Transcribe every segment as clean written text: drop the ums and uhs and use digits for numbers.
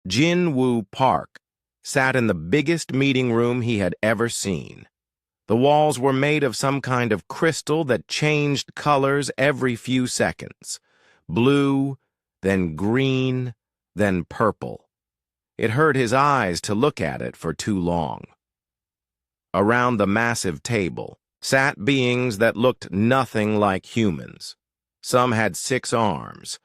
Jin-Woo Park sat in the biggest meeting room he had ever seen. The walls were made of some kind of crystal that changed colors every few seconds. Blue, then green, then purple. It hurt his eyes to look at it for too long. Around the massive table sat beings that looked nothing like humans. Some had 6 arms.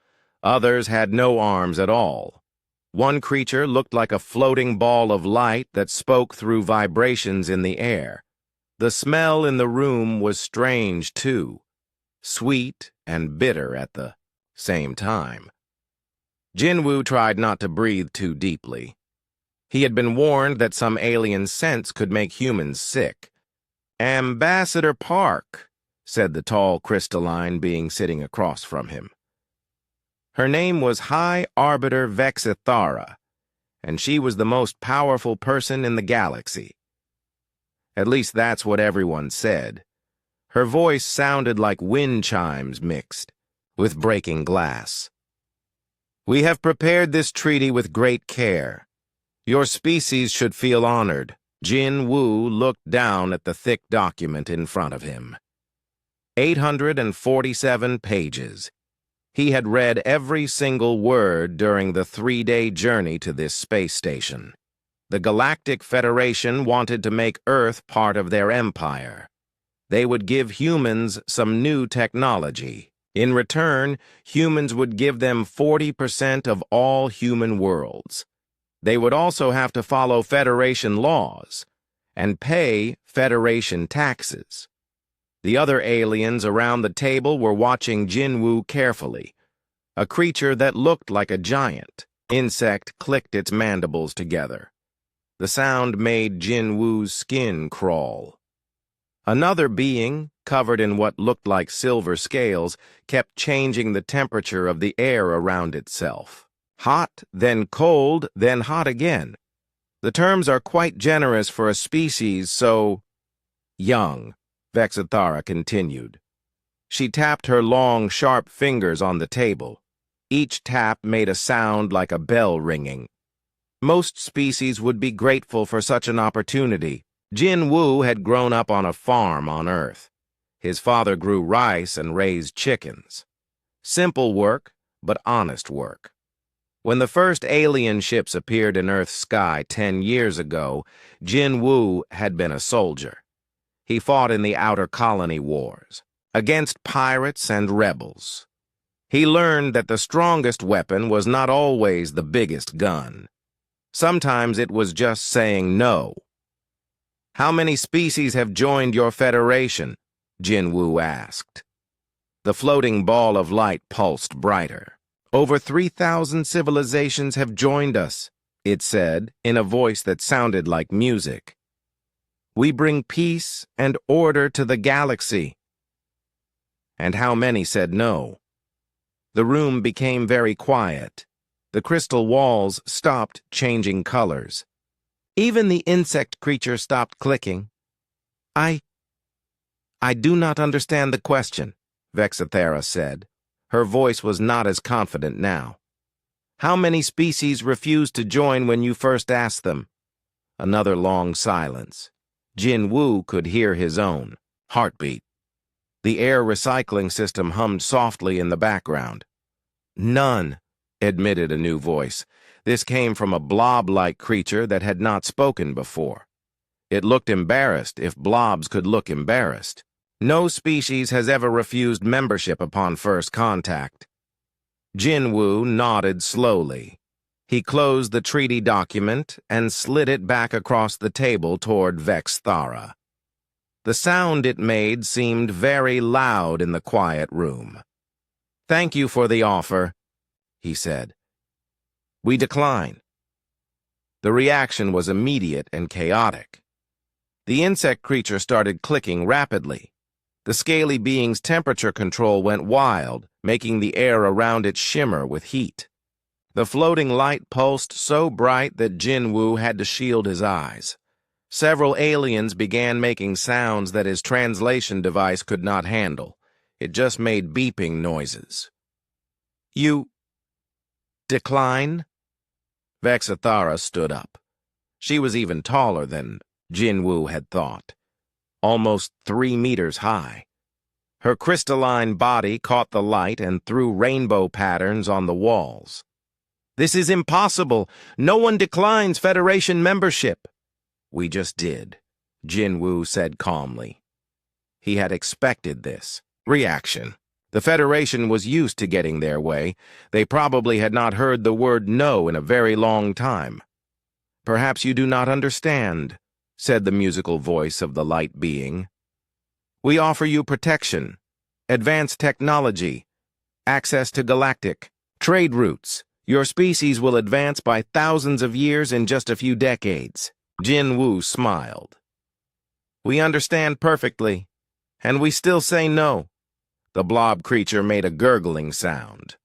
Others had no arms at all. One creature looked like a floating ball of light that spoke through vibrations in the air. The smell in the room was strange, too, sweet and bitter at the same time. Jin-Woo tried not to breathe too deeply. He had been warned that some alien scents could make humans sick. "Ambassador Park," said the tall crystalline being sitting across from him. Her name was High Arbiter Vexithara, and she was the most powerful person in the galaxy. At least that's what everyone said. Her voice sounded like wind chimes mixed with breaking glass. "We have prepared this treaty with great care. Your species should feel honored." Jin-Woo looked down at the thick document in front of him. 847 pages. He had read every single word during the 3-day journey to this space station. The Galactic Federation wanted to make Earth part of their empire. They would give humans some new technology. In return, humans would give them 40% of all human worlds. They would also have to follow Federation laws and pay Federation taxes. The other aliens around the table were watching Jin-Woo carefully. A creature that looked like a giant insect clicked its mandibles together. The sound made Jin-Woo's skin crawl. Another being, covered in what looked like silver scales, kept changing the temperature of the air around itself. Hot, then cold, then hot again. The terms are quite generous for a species so young, Vexithara continued. She tapped her long, sharp fingers on the table. Each tap made a sound like a bell ringing. Most species would be grateful for such an opportunity. Jin-Woo had grown up on a farm on Earth. His father grew rice and raised chickens. Simple work, but honest work. When the first alien ships appeared in Earth's sky 10 years ago, Jin-Woo had been a soldier. He fought in the Outer Colony Wars, against pirates and rebels. He learned that the strongest weapon was not always the biggest gun. Sometimes it was just saying no. "How many species have joined your federation?" Jin-Woo asked. The floating ball of light pulsed brighter. "Over 3,000 civilizations have joined us," it said in a voice that sounded like music. "We bring peace and order to the galaxy." And how many said no? The room became very quiet. The crystal walls stopped changing colors. Even the insect creature stopped clicking. I do not understand the question," Vexithara said. Her voice was not as confident now. "How many species refused to join when you first asked them?" Another long silence. Jin-Woo could hear his own heartbeat. The air recycling system hummed softly in the background. "None," admitted a new voice. This came from a blob-like creature that had not spoken before. It looked embarrassed, if blobs could look embarrassed. "No species has ever refused membership upon first contact." Jin-Woo nodded slowly. He closed the treaty document and slid it back across the table toward Vexithara. The sound it made seemed very loud in the quiet room. "Thank you for the offer," he said. "We decline." The reaction was immediate and chaotic. The insect creature started clicking rapidly. The scaly being's temperature control went wild, making the air around it shimmer with heat. The floating light pulsed so bright that Jin-Woo had to shield his eyes. Several aliens began making sounds that his translation device could not handle. It just made beeping noises. "You decline?" Vexathara stood up. She was even taller than Jinwoo had thought, almost 3 meters high. Her crystalline body caught the light and threw rainbow patterns on the walls. "This is impossible. No one declines Federation membership." "We just did," Jinwoo said calmly. He had expected this reaction. The Federation was used to getting their way. They probably had not heard the word no in a very long time. "Perhaps you do not understand," said the musical voice of the light being. "We offer you protection, advanced technology, access to galactic trade routes. Your species will advance by thousands of years in just a few decades." Jinwoo smiled. "We understand perfectly, and we still say no." The blob creature made a gurgling sound.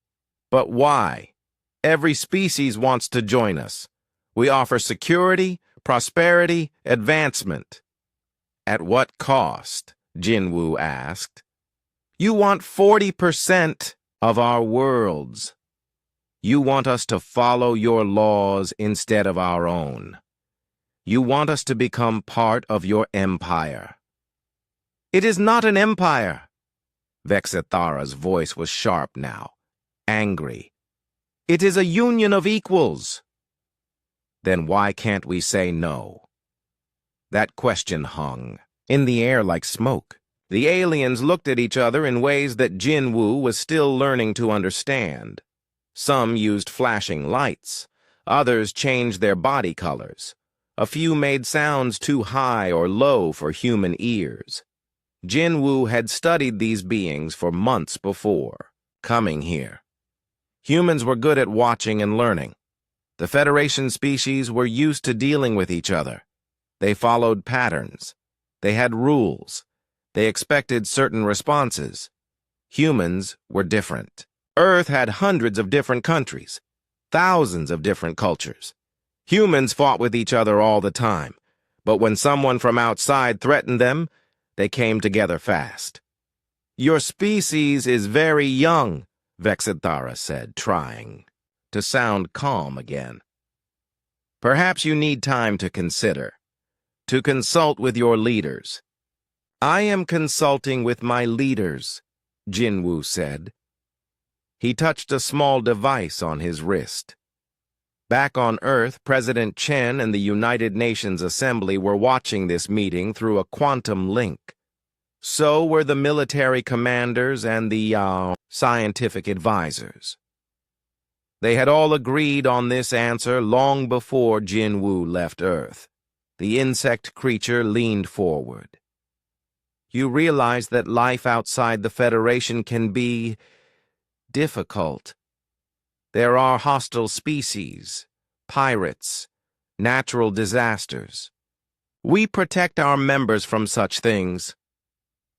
"But why? Every species wants to join us. We offer security, prosperity, advancement." "At what cost?" Jinwoo asked. "You want 40% of our worlds. You want us to follow your laws instead of our own. You want us to become part of your empire." "It is not an empire." Vexathara's voice was sharp now, angry. "It is a union of equals." "Then why can't we say no?" That question hung in the air like smoke. The aliens looked at each other in ways that Jinwoo was still learning to understand. Some used flashing lights. Others changed their body colors. A few made sounds too high or low for human ears. Jinwoo had studied these beings for months before coming here. Humans were good at watching and learning. The Federation species were used to dealing with each other. They followed patterns. They had rules. They expected certain responses. Humans were different. Earth had hundreds of different countries, thousands of different cultures. Humans fought with each other all the time, but when someone from outside threatened them, they came together fast. "Your species is very young," Vexathara said, trying to sound calm again. "Perhaps you need time to consider, to consult with your leaders." "I am consulting with my leaders," Jinwoo said. He touched a small device on his wrist. Back on Earth, President Chen and the United Nations Assembly were watching this meeting through a quantum link. So were the military commanders and the scientific advisors. They had all agreed on this answer long before Jinwoo left Earth. The insect creature leaned forward. "You realize that life outside the Federation can be difficult. There are hostile species, pirates, natural disasters. We protect our members from such things.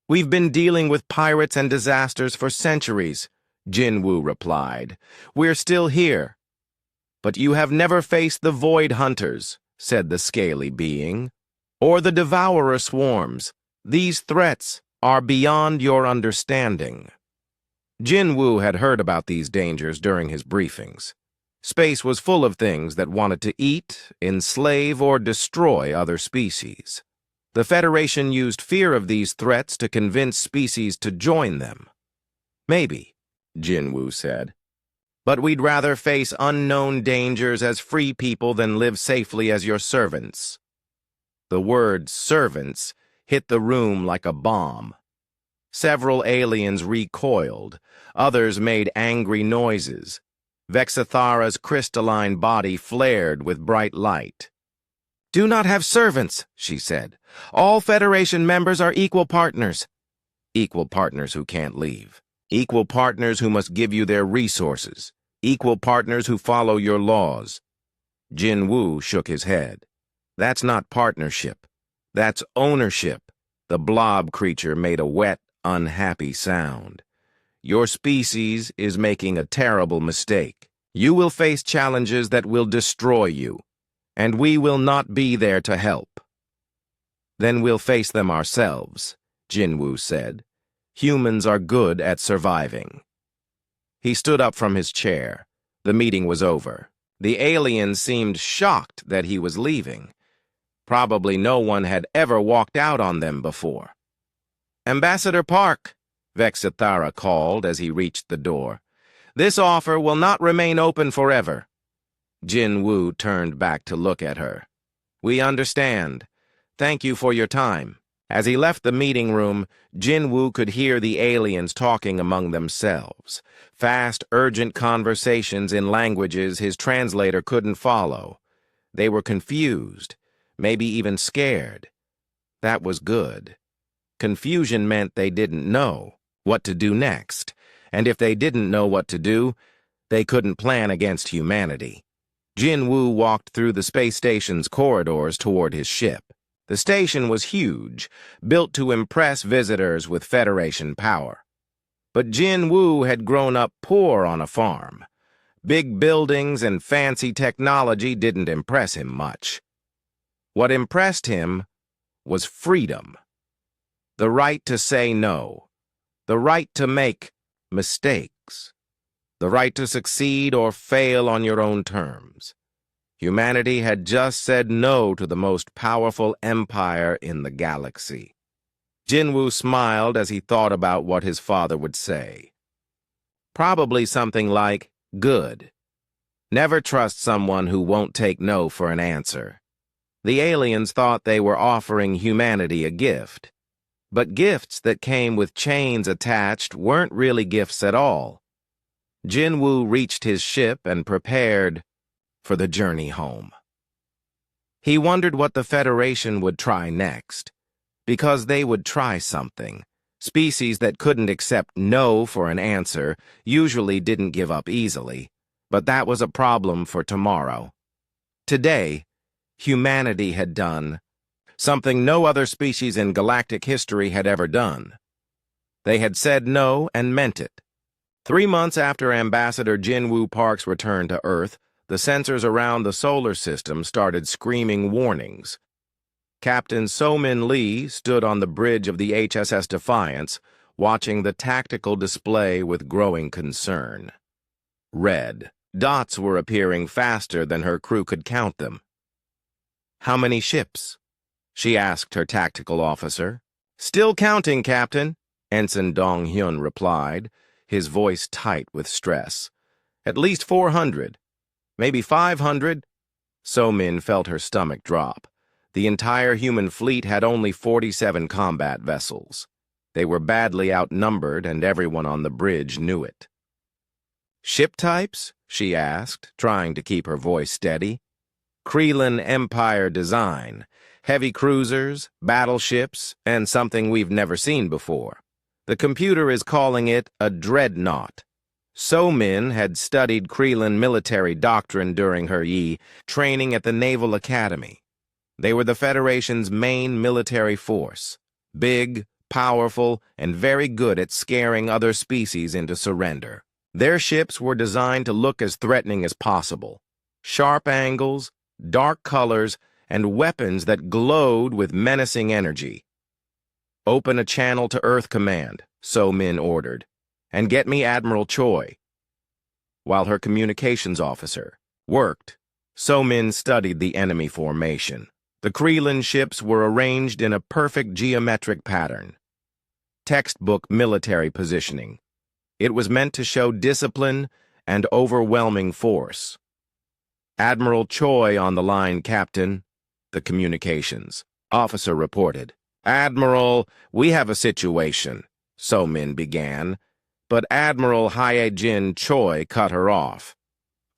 We've been dealing with pirates and disasters for centuries," Jinwoo replied. "We're still here." "But you have never faced the Void Hunters," said the scaly being, "or the Devourer swarms. These threats are beyond your understanding." Jinwoo had heard about these dangers during his briefings. Space was full of things that wanted to eat, enslave, or destroy other species. The Federation used fear of these threats to convince species to join them. "Maybe," Jinwoo said. "But we'd rather face unknown dangers as free people than live safely as your servants." The word servants hit the room like a bomb. Several aliens recoiled. Others made angry noises. Vexathara's crystalline body flared with bright light. "Do not have servants," she said. "All Federation members are equal partners." "Equal partners who can't leave. Equal partners who must give you their resources. Equal partners who follow your laws." Jinwoo shook his head. "That's not partnership. That's ownership." The blob creature made a wet, unhappy sound. "Your species is making a terrible mistake. You will face challenges that will destroy you, and we will not be there to help." "Then we'll face them ourselves," Jinwoo said. "Humans are good at surviving." He stood up from his chair. The meeting was over. The alien seemed shocked that he was leaving. Probably no one had ever walked out on them before. "Ambassador Park," Vexithara called as he reached the door. "This offer will not remain open forever." Jin Woo turned back to look at her. "We understand. Thank you for your time." As he left the meeting room, Jin Woo could hear the aliens talking among themselves. Fast, urgent conversations in languages his translator couldn't follow. They were confused, maybe even scared. That was good. Confusion meant they didn't know what to do next, and if they didn't know what to do, they couldn't plan against humanity. Jin Woo walked through the space station's corridors toward his ship. The station was huge, built to impress visitors with Federation power. But Jin Woo had grown up poor on a farm. Big buildings and fancy technology didn't impress him much. What impressed him was freedom. The right to say no. The right to make mistakes. The right to succeed or fail on your own terms. Humanity had just said no to the most powerful empire in the galaxy. Jin Woo smiled as he thought about what his father would say. Probably something like, "Good. Never trust someone who won't take no for an answer." The aliens thought they were offering humanity a gift. But gifts that came with chains attached weren't really gifts at all. Jin Woo reached his ship and prepared for the journey home. He wondered what the Federation would try next, because they would try something. Species that couldn't accept no for an answer usually didn't give up easily, but that was a problem for tomorrow. Today, humanity had done something no other species in galactic history had ever done. They had said no and meant it. 3 months after Ambassador Jin Woo Park's return to Earth, the sensors around the solar system started screaming warnings. Captain So-Min Lee stood on the bridge of the HSS Defiance, watching the tactical display with growing concern. Red dots were appearing faster than her crew could count them. "How many ships?" she asked her tactical officer. "Still counting, Captain," Ensign Dong Hyun replied, his voice tight with stress. "At least 400. Maybe 500. So-Min felt her stomach drop. The entire human fleet had only 47 combat vessels. They were badly outnumbered, and everyone on the bridge knew it. "Ship types?" she asked, trying to keep her voice steady. "Krelin Empire design. Heavy cruisers, battleships, and something we've never seen before. The computer is calling it a dreadnought." So-Min had studied Krelin military doctrine during her training at the Naval Academy. They were the Federation's main military force. Big, powerful, and very good at scaring other species into surrender. Their ships were designed to look as threatening as possible. Sharp angles, dark colors, and weapons that glowed with menacing energy. "Open a channel to Earth Command," So-Min ordered, "and get me Admiral Choi." While her communications officer worked, So-Min studied the enemy formation. The Krelin ships were arranged in a perfect geometric pattern. Textbook military positioning. It was meant to show discipline and overwhelming force. "Admiral Choi on the line, Captain," the communications officer reported. "Admiral, we have a situation," So-Min began, but Admiral Hae-Jin Choi cut her off.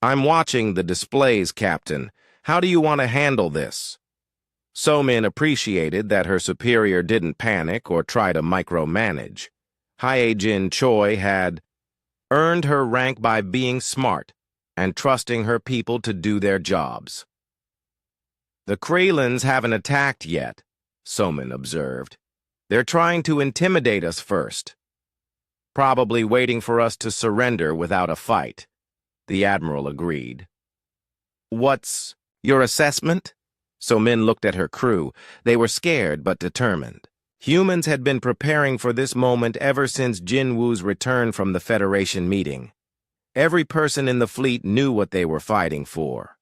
"I'm watching the displays, Captain. How do you want to handle this?" So-Min appreciated that her superior didn't panic or try to micromanage. Hae-Jin Choi had earned her rank by being smart and trusting her people to do their jobs. "The Krelins haven't attacked yet," So-Min observed. "They're trying to intimidate us first. Probably waiting for us to surrender without a fight," the Admiral agreed. "What's your assessment?" So-Min looked at her crew. They were scared but determined. Humans had been preparing for this moment ever since Jin Woo's return from the Federation meeting. Every person in the fleet knew what they were fighting for.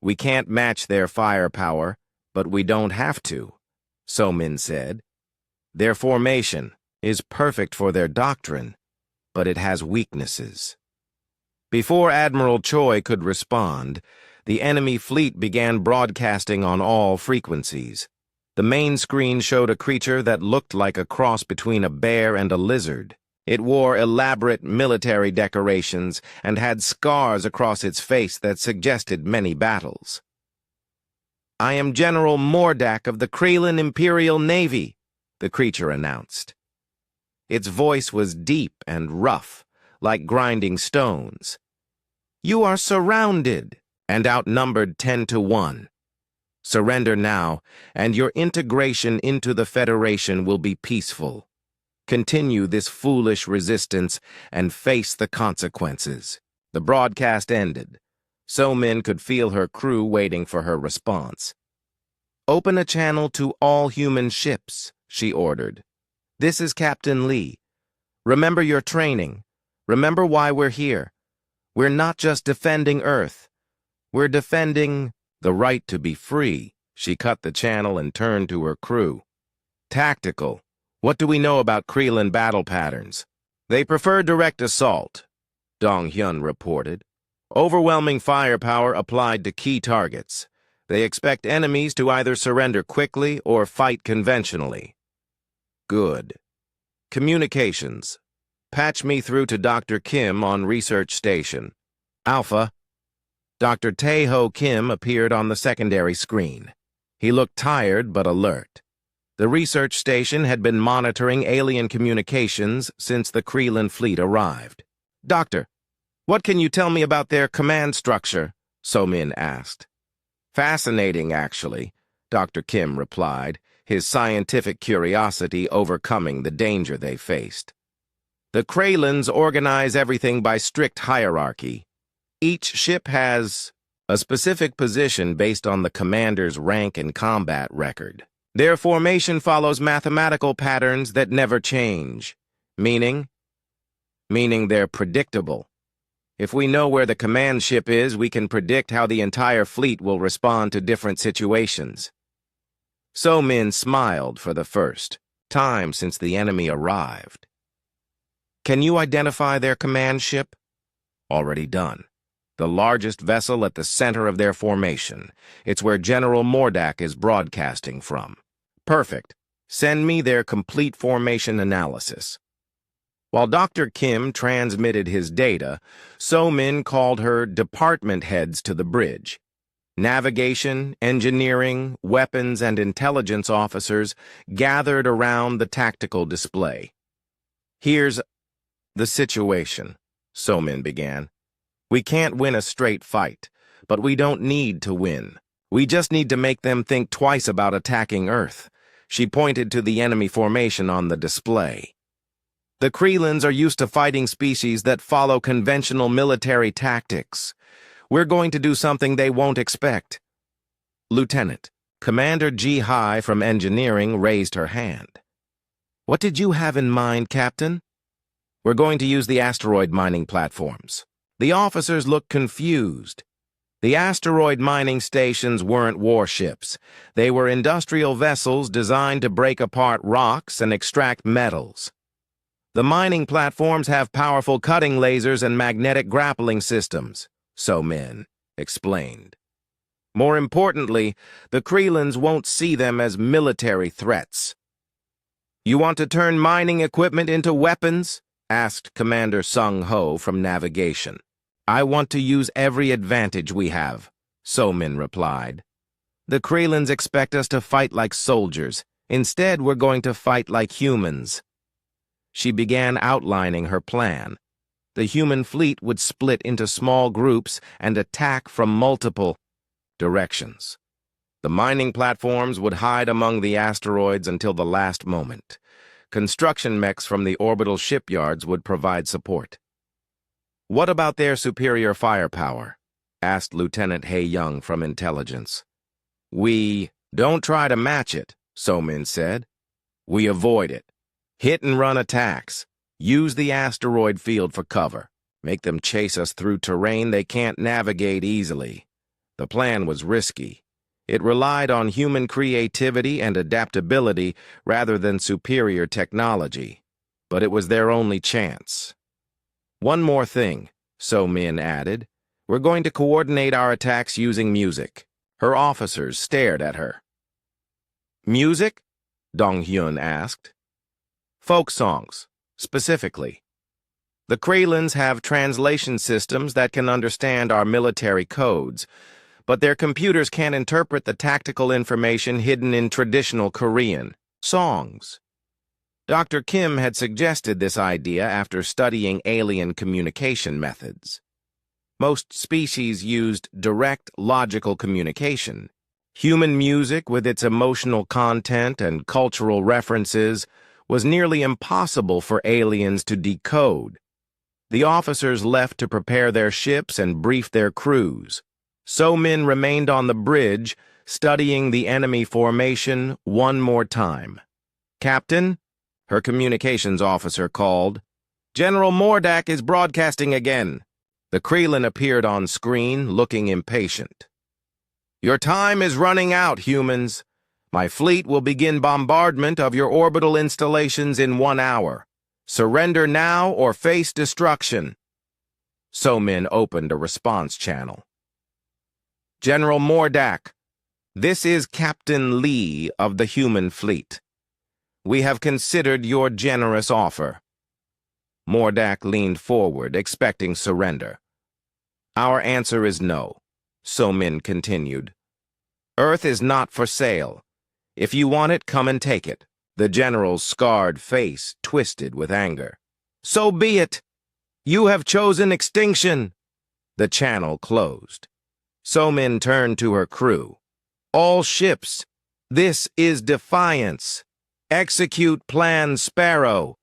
We can't match their firepower, but we don't have to, So-Min said. Their formation is perfect for their doctrine, but it has weaknesses. Before Admiral Choi could respond, the enemy fleet began broadcasting on all frequencies. The main screen showed a creature that looked like a cross between a bear and a lizard. It wore elaborate military decorations and had scars across its face that suggested many battles. "I am General Mordak of the Kraylan Imperial Navy," the creature announced. Its voice was deep and rough, like grinding stones. "You are surrounded and outnumbered 10-1. Surrender now, and your integration into the Federation will be peaceful. Continue this foolish resistance and face the consequences." The broadcast ended. So-Min could feel her crew waiting for her response. "Open a channel to all human ships," she ordered. "This is Captain Lee. Remember your training. Remember why we're here. We're not just defending Earth. We're defending the right to be free." She cut the channel and turned to her crew. "Tactical. What do we know about Kraylan battle patterns?" "They prefer direct assault," Dong-hyun reported. "Overwhelming firepower applied to key targets. They expect enemies to either surrender quickly or fight conventionally." "Good. Communications. Patch me through to Dr. Kim on Research Station." "Alpha." Dr. Tae-ho Kim appeared on the secondary screen. He looked tired but alert. The research station had been monitoring alien communications since the Kraylan fleet arrived. "Doctor, what can you tell me about their command structure?" So-Min asked. "Fascinating, actually," Dr. Kim replied, his scientific curiosity overcoming the danger they faced. "The Kraylans organize everything by strict hierarchy. Each ship has a specific position based on the commander's rank and combat record. Their formation follows mathematical patterns that never change, meaning they're predictable. If we know where the command ship is, we can predict how the entire fleet will respond to different situations." So-Min smiled for the first time since the enemy arrived. "Can you identify their command ship?" "Already done. The largest vessel at the center of their formation. It's where General Mordak is broadcasting from." "Perfect. Send me their complete formation analysis." While Dr. Kim transmitted his data, So-Min called her department heads to the bridge. Navigation, engineering, weapons, and intelligence officers gathered around the tactical display. "Here's the situation," So-Min began. "We can't win a straight fight, but we don't need to win. We just need to make them think twice about attacking Earth." She pointed to the enemy formation on the display. "The Kraylans are used to fighting species that follow conventional military tactics. We're going to do something they won't expect." "Lieutenant," Commander Ji-Hai from Engineering raised her hand. "What did you have in mind, Captain?" "We're going to use the asteroid mining platforms." The officers looked confused. The asteroid mining stations weren't warships. They were industrial vessels designed to break apart rocks and extract metals. "The mining platforms have powerful cutting lasers and magnetic grappling systems," So-Min explained. "More importantly, the Kraylans won't see them as military threats." "You want to turn mining equipment into weapons?" asked Commander Sung-ho from Navigation. "I want to use every advantage we have," So-Min replied. "The Kraylans expect us to fight like soldiers. Instead, we're going to fight like humans." She began outlining her plan. The human fleet would split into small groups and attack from multiple directions. The mining platforms would hide among the asteroids until the last moment. Construction mechs from the orbital shipyards would provide support. "What about their superior firepower?" asked Lieutenant Hae-young from Intelligence. "We don't try to match it," So-Min said. "We avoid it. Hit-and-run attacks. Use the asteroid field for cover." Make them chase us through terrain they can't navigate easily. The plan was risky. It relied on human creativity and adaptability rather than superior technology. But it was their only chance. One more thing, So Min added. We're going to coordinate our attacks using music. Her officers stared at her. Music? Dong Hyun asked. Folk songs, specifically. The Kralins have translation systems that can understand our military codes, but their computers can't interpret the tactical information hidden in traditional Korean songs. Dr. Kim had suggested this idea after studying alien communication methods. Most species used direct, logical communication. Human music, with its emotional content and cultural references, was nearly impossible for aliens to decode. The officers left to prepare their ships and brief their crews. So Min remained on the bridge, studying the enemy formation one more time. Captain, her communications officer called. General Mordak is broadcasting again. The Kralin appeared on screen, looking impatient. Your time is running out, humans. My fleet will begin bombardment of your orbital installations in 1 hour. Surrender now or face destruction. So Min opened a response channel. General Mordak, this is Captain Lee of the human fleet. We have considered your generous offer. Mordak leaned forward, expecting surrender. Our answer is no, So Min continued. Earth is not for sale. If you want it, come and take it. The general's scarred face twisted with anger. So be it. You have chosen extinction. The channel closed. So Min turned to her crew. All ships, this is defiance. Execute Plan Sparrow.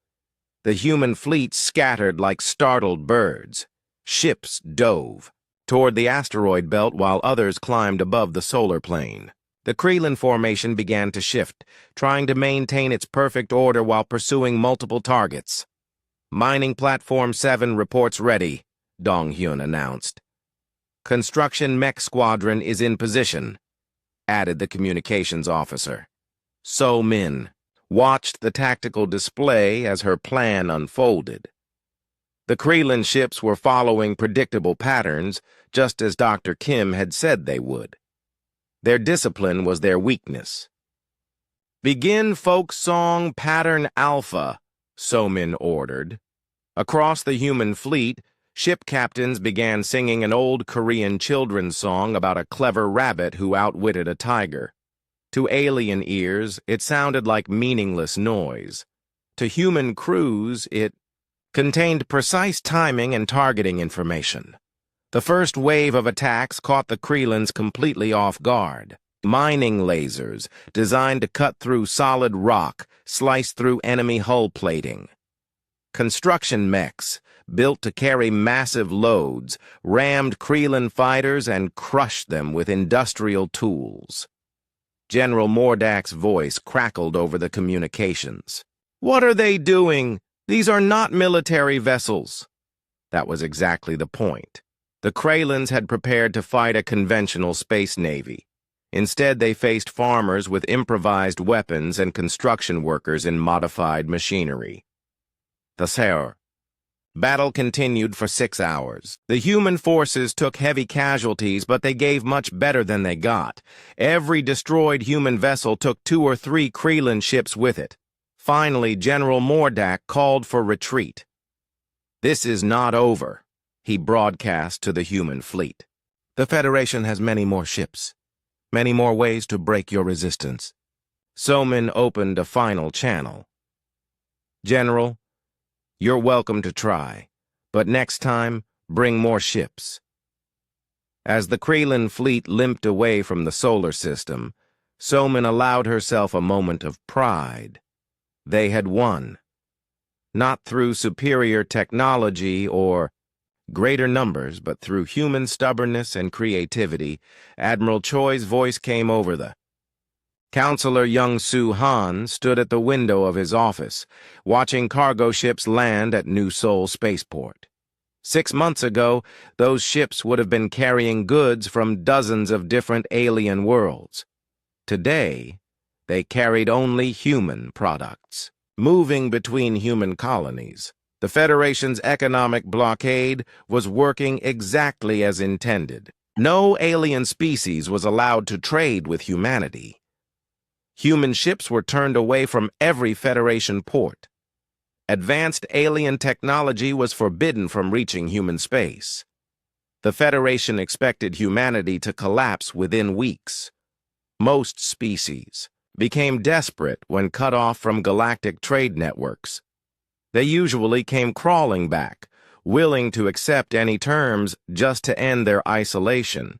The human fleet scattered like startled birds. Ships dove toward the asteroid belt while others climbed above the solar plane. The Kralin formation began to shift, trying to maintain its perfect order while pursuing multiple targets. Mining Platform 7 reports ready, Dong Hyun announced. Construction Mech Squadron is in position, added the communications officer. So Min watched the tactical display as her plan unfolded. The Kralin ships were following predictable patterns, just as Dr. Kim had said they would. Their discipline was their weakness. Begin folk song pattern alpha, So Min ordered. Across the human fleet, ship captains began singing an old Korean children's song about a clever rabbit who outwitted a tiger. To alien ears, it sounded like meaningless noise. To human crews, it contained precise timing and targeting information. The first wave of attacks caught the Kralins completely off guard. Mining lasers, designed to cut through solid rock, sliced through enemy hull plating. Construction mechs, built to carry massive loads, rammed Kralin fighters and crushed them with industrial tools. General Mordak's voice crackled over the communications. What are they doing? These are not military vessels. That was exactly the point. The Kralins had prepared to fight a conventional space navy. Instead, they faced farmers with improvised weapons and construction workers in modified machinery. The Seher. Battle continued for 6 hours. The human forces took heavy casualties, but they gave much better than they got. Every destroyed human vessel took 2 or 3 Kralin ships with it. Finally, General Mordak called for retreat. This is not over, he broadcast to the human fleet. The Federation has many more ships, many more ways to break your resistance. So Min opened a final channel. General, you're welcome to try, but next time, bring more ships. As the Kralin fleet limped away from the solar system, So Min allowed herself a moment of pride. They had won. Not through superior technology or greater numbers, but through human stubbornness and creativity. Admiral Choi's voice came over the. Counselor Young Soo Han stood at the window of his office, watching cargo ships land at New Seoul Spaceport. 6 months ago, those ships would have been carrying goods from dozens of different alien worlds. Today, they carried only human products. Moving between human colonies, the Federation's economic blockade was working exactly as intended. No alien species was allowed to trade with humanity. Human ships were turned away from every Federation port. Advanced alien technology was forbidden from reaching human space. The Federation expected humanity to collapse within weeks. Most species became desperate when cut off from galactic trade networks. They usually came crawling back, willing to accept any terms just to end their isolation.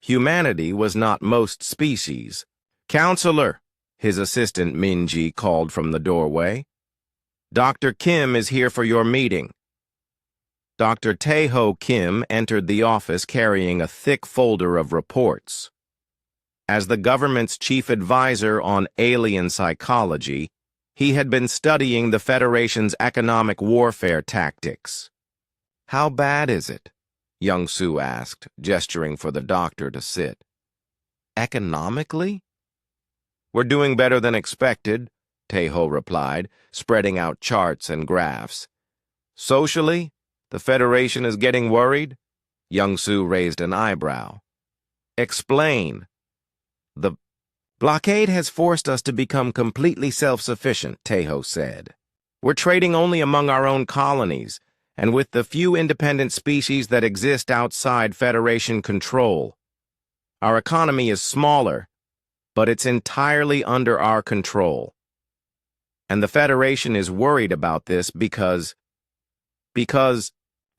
Humanity was not most species. "Counselor," his assistant Minji called from the doorway. "Dr. Kim is here for your meeting." Dr. Taeho Kim entered the office carrying a thick folder of reports. As the government's chief advisor on alien psychology, he had been studying the Federation's economic warfare tactics. "How bad is it?" Young-Soo asked, gesturing for the doctor to sit. "Economically?" "We're doing better than expected," Taeho replied, spreading out charts and graphs. "Socially, the Federation is getting worried?" Young-Soo raised an eyebrow. "Explain." "The blockade has forced us to become completely self-sufficient," Taeho said. "We're trading only among our own colonies, and with the few independent species that exist outside Federation control. Our economy is smaller, but it's entirely under our control. And the Federation is worried about this because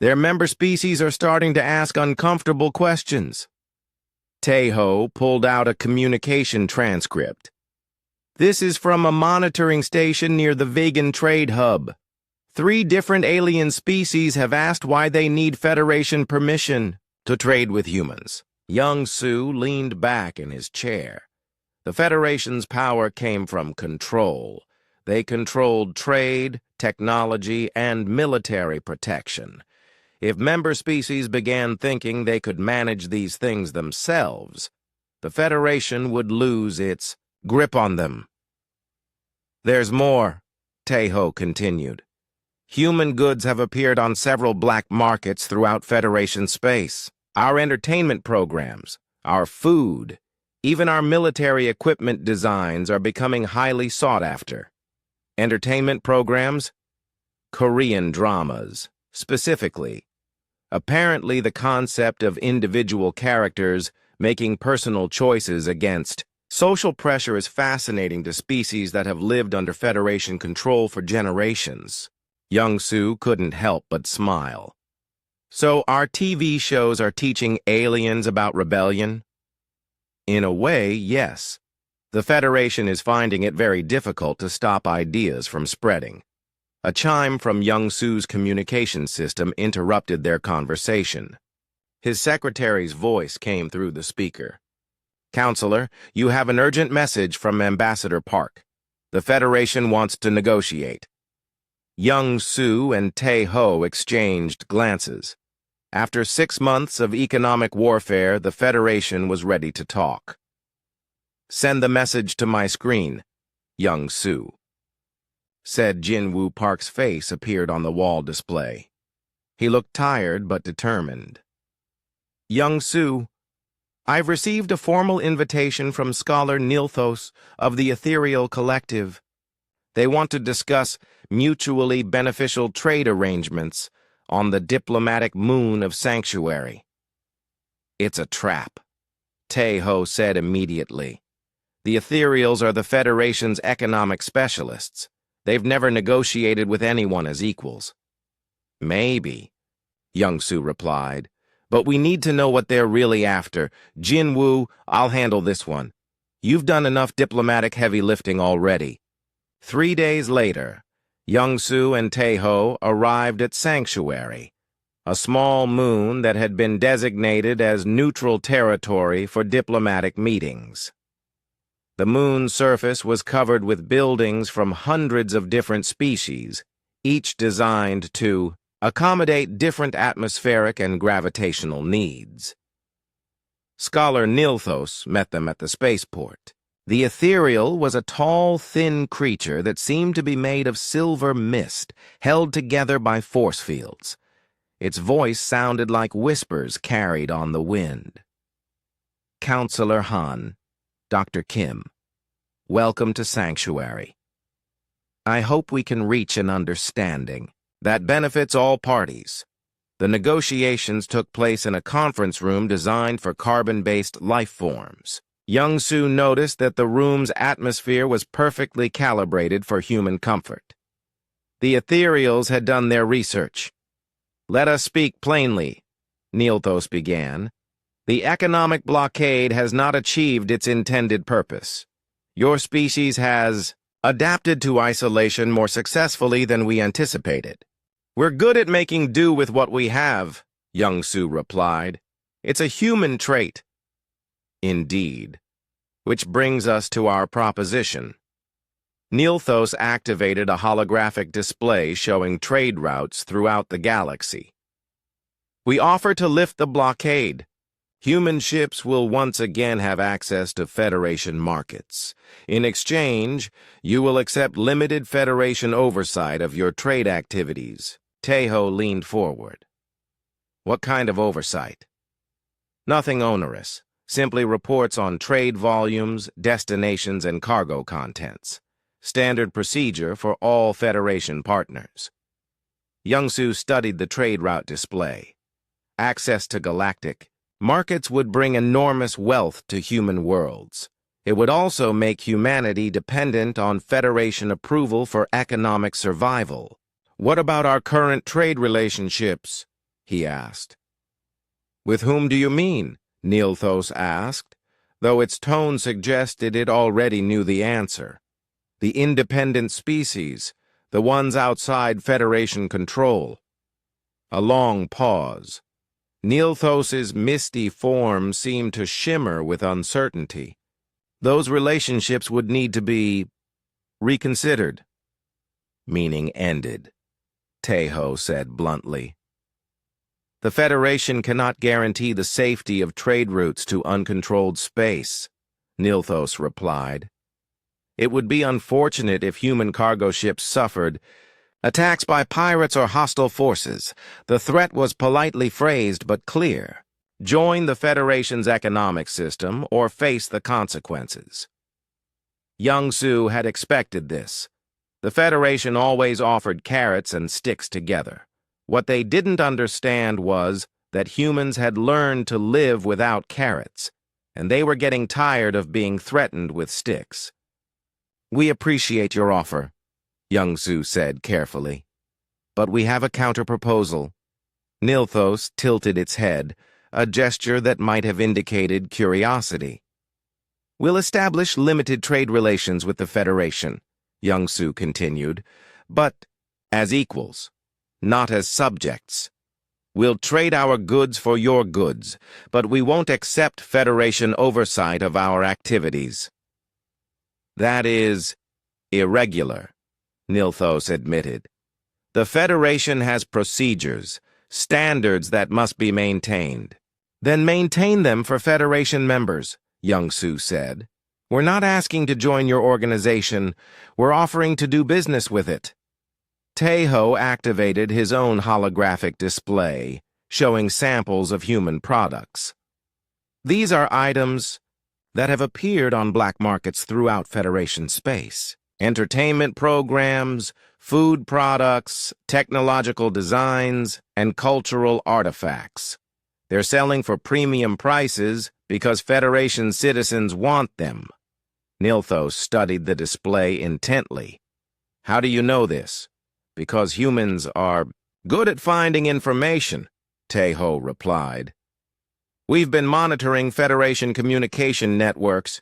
their member species are starting to ask uncomfortable questions." Taeho pulled out a communication transcript. "This is from a monitoring station near the Vegan Trade Hub. 3 different alien species have asked why they need Federation permission to trade with humans." Young-Soo leaned back in his chair. The Federation's power came from control. They controlled trade, technology, and military protection. If member species began thinking they could manage these things themselves, the Federation would lose its grip on them. "There's more," Taeho continued. "Human goods have appeared on several black markets throughout Federation space. Our entertainment programs, our food, even our military equipment designs are becoming highly sought after." Entertainment programs? Korean dramas, specifically. Apparently, the concept of individual characters making personal choices against social pressure is fascinating to species that have lived under Federation control for generations. Young-Soo couldn't help but smile. "So our TV shows are teaching aliens about rebellion?" "In a way, yes. The Federation is finding it very difficult to stop ideas from spreading." A chime from Young-Soo's communication system interrupted their conversation. His secretary's voice came through the speaker. "Counselor, you have an urgent message from Ambassador Park. The Federation wants to negotiate." Young-Soo and Taeho exchanged glances. After 6 months of economic warfare, the Federation was ready to talk. "Send the message to my screen," Young-Soo said. Jin-Woo Park's face appeared on the wall display. He looked tired but determined. "Young-Soo, I've received a formal invitation from Scholar Nilthos of the Ethereal Collective. They want to discuss mutually beneficial trade arrangements on the diplomatic moon of Sanctuary." "It's a trap," Taeho said immediately. "The Ethereals are the Federation's economic specialists. They've never negotiated with anyone as equals." "Maybe," Young-Soo replied, "but we need to know what they're really after. Jin-Woo, I'll handle this one. You've done enough diplomatic heavy lifting already." 3 days later, Young-Soo and Taeho arrived at Sanctuary, a small moon that had been designated as neutral territory for diplomatic meetings. The moon's surface was covered with buildings from hundreds of different species, each designed to accommodate different atmospheric and gravitational needs. Scholar Nilthos met them at the spaceport. The ethereal was a tall, thin creature that seemed to be made of silver mist, held together by force fields. Its voice sounded like whispers carried on the wind. Counselor Han, Dr. Kim, welcome to Sanctuary. I hope we can reach an understanding that benefits all parties. The negotiations took place in a conference room designed for carbon-based life forms. Young-Soo noticed that the room's atmosphere was perfectly calibrated for human comfort. The ethereals had done their research. Let us speak plainly, Nilthos began. The economic blockade has not achieved its intended purpose. Your species has adapted to isolation more successfully than we anticipated. We're good at making do with what we have, Young-Soo replied. It's a human trait. Indeed. Which brings us to our proposition. Nilthos activated a holographic display showing trade routes throughout the galaxy. We offer to lift the blockade. Human ships will once again have access to Federation markets. In exchange, you will accept limited Federation oversight of your trade activities. Taeho leaned forward. What kind of oversight? Nothing onerous. Simply reports on trade volumes, destinations, and cargo contents. Standard procedure for all Federation partners. Young-Soo studied the trade route display. Access to galactic markets would bring enormous wealth to human worlds. It would also make humanity dependent on Federation approval for economic survival. What about our current trade relationships? He asked. With whom do you mean? Nilthos asked, though its tone suggested it already knew the answer. The independent species, the ones outside Federation control. A long pause. Nilthos's misty form seemed to shimmer with uncertainty. Those relationships would need to be reconsidered. Meaning ended, Taeho said bluntly. The Federation cannot guarantee the safety of trade routes to uncontrolled space, Nilthos replied. It would be unfortunate if human cargo ships suffered attacks by pirates or hostile forces. The threat was politely phrased but clear. Join the Federation's economic system or face the consequences. Young-Soo had expected this. The Federation always offered carrots and sticks together. What they didn't understand was that humans had learned to live without carrots, and they were getting tired of being threatened with sticks. We appreciate your offer, Young-Soo said carefully. But we have a counter-proposal. Nilthos tilted its head, a gesture that might have indicated curiosity. We'll establish limited trade relations with the Federation, Young-Soo continued, but as equals. Not as subjects. We'll trade our goods for your goods, but we won't accept Federation oversight of our activities. That is irregular, Nilthos admitted. The Federation has procedures, standards that must be maintained. Then maintain them for Federation members, Young-Soo said. We're not asking to join your organization, we're offering to do business with it. Taeho activated his own holographic display, showing samples of human products. These are items that have appeared on black markets throughout Federation space. Entertainment programs, food products, technological designs, and cultural artifacts. They're selling for premium prices because Federation citizens want them. Nilthos studied the display intently. How do you know this? Because humans are good at finding information, Taeho replied. We've been monitoring Federation communication networks.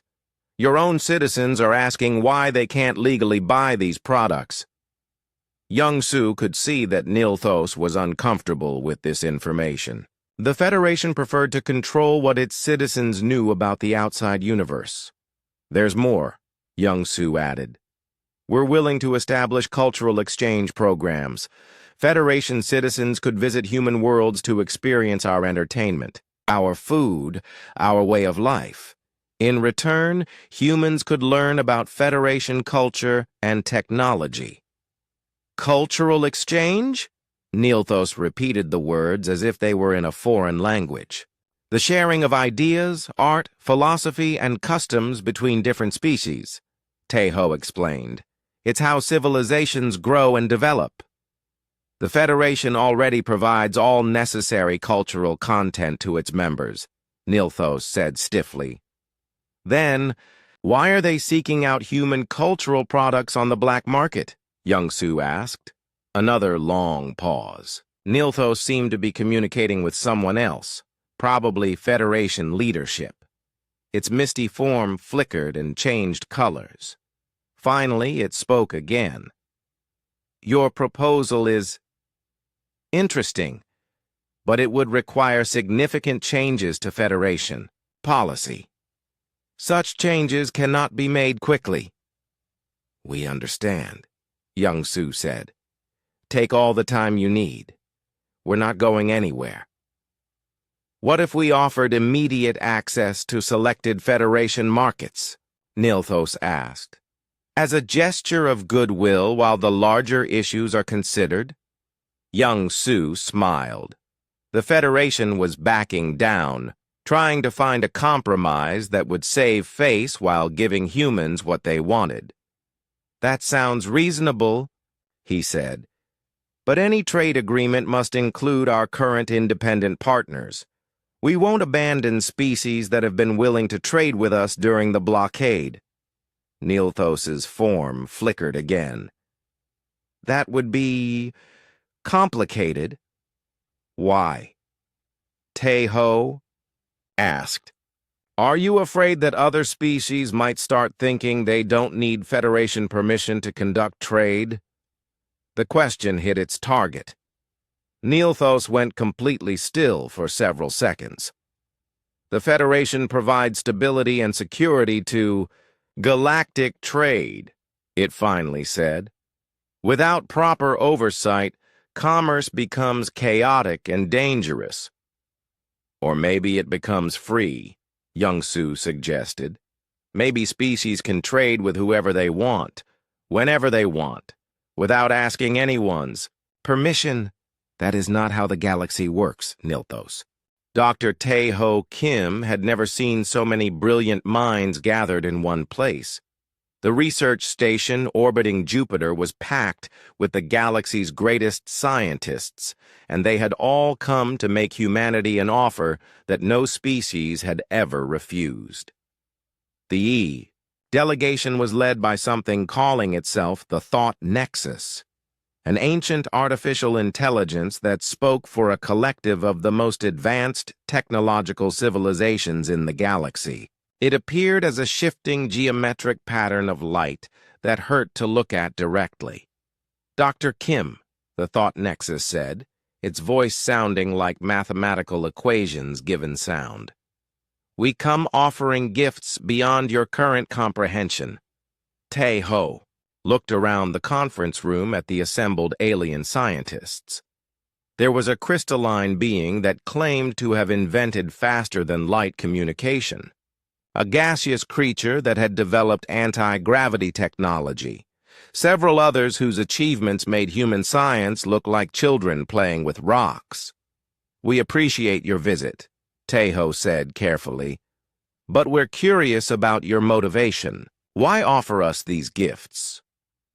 Your own citizens are asking why they can't legally buy these products. Young-Soo could see that Nilthos was uncomfortable with this information. The Federation preferred to control what its citizens knew about the outside universe. There's more, Young-Soo added. We're willing to establish cultural exchange programs. Federation citizens could visit human worlds to experience our entertainment, our food, our way of life. In return, humans could learn about Federation culture and technology. Cultural exchange? Nilthos repeated the words as if they were in a foreign language. The sharing of ideas, art, philosophy, and customs between different species, Tejo explained. It's how civilizations grow and develop. The Federation already provides all necessary cultural content to its members, Nilthos said stiffly. Then, why are they seeking out human cultural products on the black market? Young-Su asked. Another long pause. Nilthos seemed to be communicating with someone else, probably Federation leadership. Its misty form flickered and changed colors. Finally, it spoke again. Your proposal is interesting, but it would require significant changes to Federation policy. Such changes cannot be made quickly. We understand, Young-Su said. Take all the time you need. We're not going anywhere. What if we offered immediate access to selected Federation markets? Nilthos asked. As a gesture of goodwill while the larger issues are considered? Young-Su smiled. The Federation was backing down, trying to find a compromise that would save face while giving humans what they wanted. That sounds reasonable, he said. But any trade agreement must include our current independent partners. We won't abandon species that have been willing to trade with us during the blockade. Nilthos's form flickered again. That would be complicated. Why? Tejo asked. Are you afraid that other species might start thinking they don't need Federation permission to conduct trade? The question hit its target. Nilthos went completely still for several seconds. The Federation provides stability and security to galactic trade, it finally said. Without proper oversight, commerce becomes chaotic and dangerous. Or maybe it becomes free, Young-Su suggested. Maybe species can trade with whoever they want, whenever they want, without asking anyone's permission. That is not how the galaxy works, Nilthos. Dr. Tejo Kim had never seen so many brilliant minds gathered in one place. The research station orbiting Jupiter was packed with the galaxy's greatest scientists, and they had all come to make humanity an offer that no species had ever refused. The delegation was led by something calling itself the Thought Nexus, an ancient artificial intelligence that spoke for a collective of the most advanced technological civilizations in the galaxy. It appeared as a shifting geometric pattern of light that hurt to look at directly. Dr. Kim, the Thought Nexus said, its voice sounding like mathematical equations given sound. We come offering gifts beyond your current comprehension. Tejo looked around the conference room at the assembled alien scientists. There was a crystalline being that claimed to have invented faster-than-light communication, a gaseous creature that had developed anti-gravity technology, several others whose achievements made human science look like children playing with rocks. We appreciate your visit, Tejo said carefully, but we're curious about your motivation. Why offer us these gifts?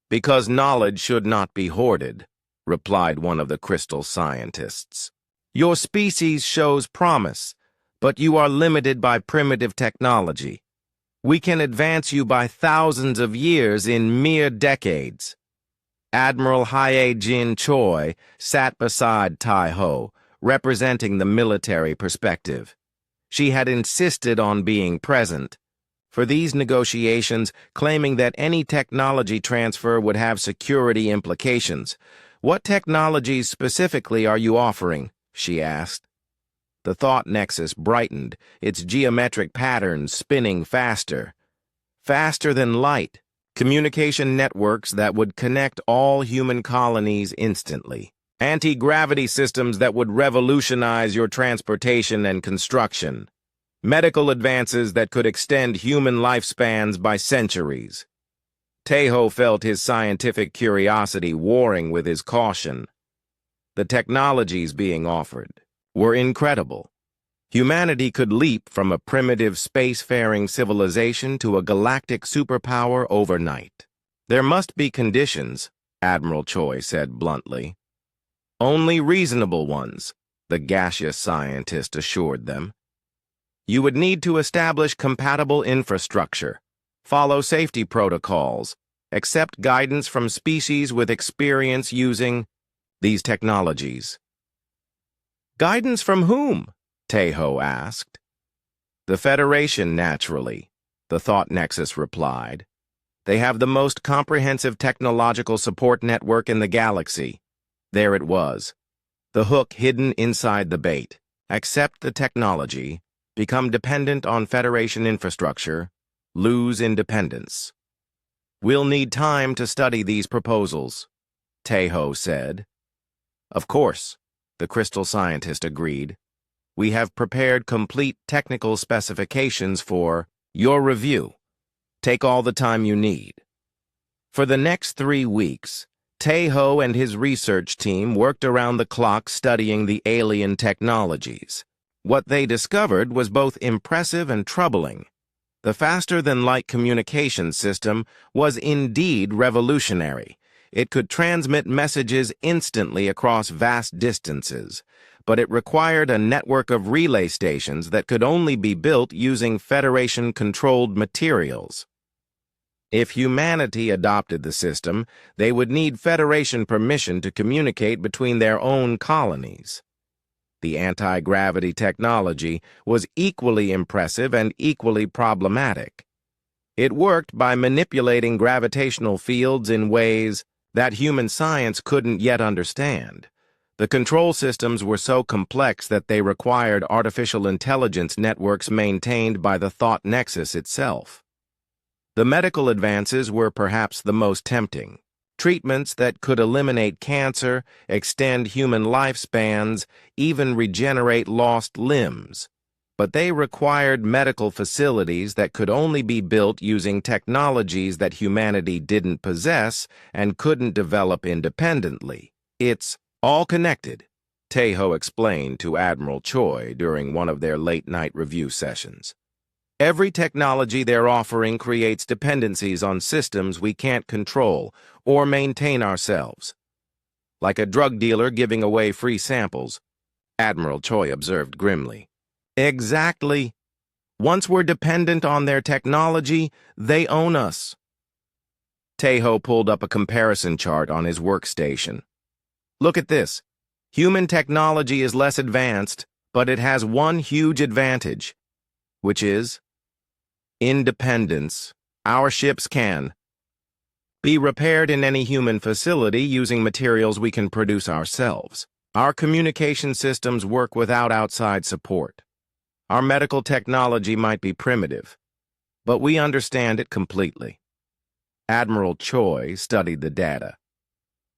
Because knowledge should not be hoarded, replied one of the crystal scientists. Your species shows promise, but you are limited by primitive technology. We can advance you by thousands of years in mere decades. Admiral Hye-Jin Choi sat beside Tai-Ho, representing the military perspective. She had insisted on being present for these negotiations, claiming that any technology transfer would have security implications. What technologies specifically are you offering? She asked. The Thought Nexus brightened, its geometric patterns spinning faster. Faster than light. Communication networks that would connect all human colonies instantly. Anti-gravity systems that would revolutionize your transportation and construction. Medical advances that could extend human lifespans by centuries. Tejo felt his scientific curiosity warring with his caution. The technologies being offered were incredible. Humanity could leap from a primitive spacefaring civilization to a galactic superpower overnight. There must be conditions, Admiral Choi said bluntly. Only reasonable ones, the gaseous scientist assured them. You would need to establish compatible infrastructure, follow safety protocols, accept guidance from species with experience using these technologies. Guidance from whom? Tejo asked. The Federation, naturally, the Thought Nexus replied. They have the most comprehensive technological support network in the galaxy. There it was. The hook hidden inside the bait. Accept the technology, become dependent on Federation infrastructure, lose independence. We'll need time to study these proposals, Tejo said. Of course, the crystal scientist agreed. We have prepared complete technical specifications for your review. Take all the time you need. For the next 3 weeks, Tejo and his research team worked around the clock studying the alien technologies. What they discovered was both impressive and troubling. The faster-than-light communication system was indeed revolutionary. It could transmit messages instantly across vast distances, but it required a network of relay stations that could only be built using Federation-controlled materials. If humanity adopted the system, they would need Federation permission to communicate between their own colonies. The anti-gravity technology was equally impressive and equally problematic. It worked by manipulating gravitational fields in ways that human science couldn't yet understand. The control systems were so complex that they required artificial intelligence networks maintained by the Thought Nexus itself. The medical advances were perhaps the most tempting. Treatments that could eliminate cancer, extend human lifespans, even regenerate lost limbs. But they required medical facilities that could only be built using technologies that humanity didn't possess and couldn't develop independently. It's all connected, Tejo explained to Admiral Choi during one of their late-night review sessions. Every technology they're offering creates dependencies on systems we can't control or maintain ourselves. Like a drug dealer giving away free samples, Admiral Choi observed grimly. Exactly. Once we're dependent on their technology, they own us. Tejo pulled up a comparison chart on his workstation. Look at this. Human technology is less advanced, but it has one huge advantage, which is independence. Our ships can be repaired in any human facility using materials we can produce ourselves. Our communication systems work without outside support. Our medical technology might be primitive, but we understand it completely. Admiral Choi studied the data.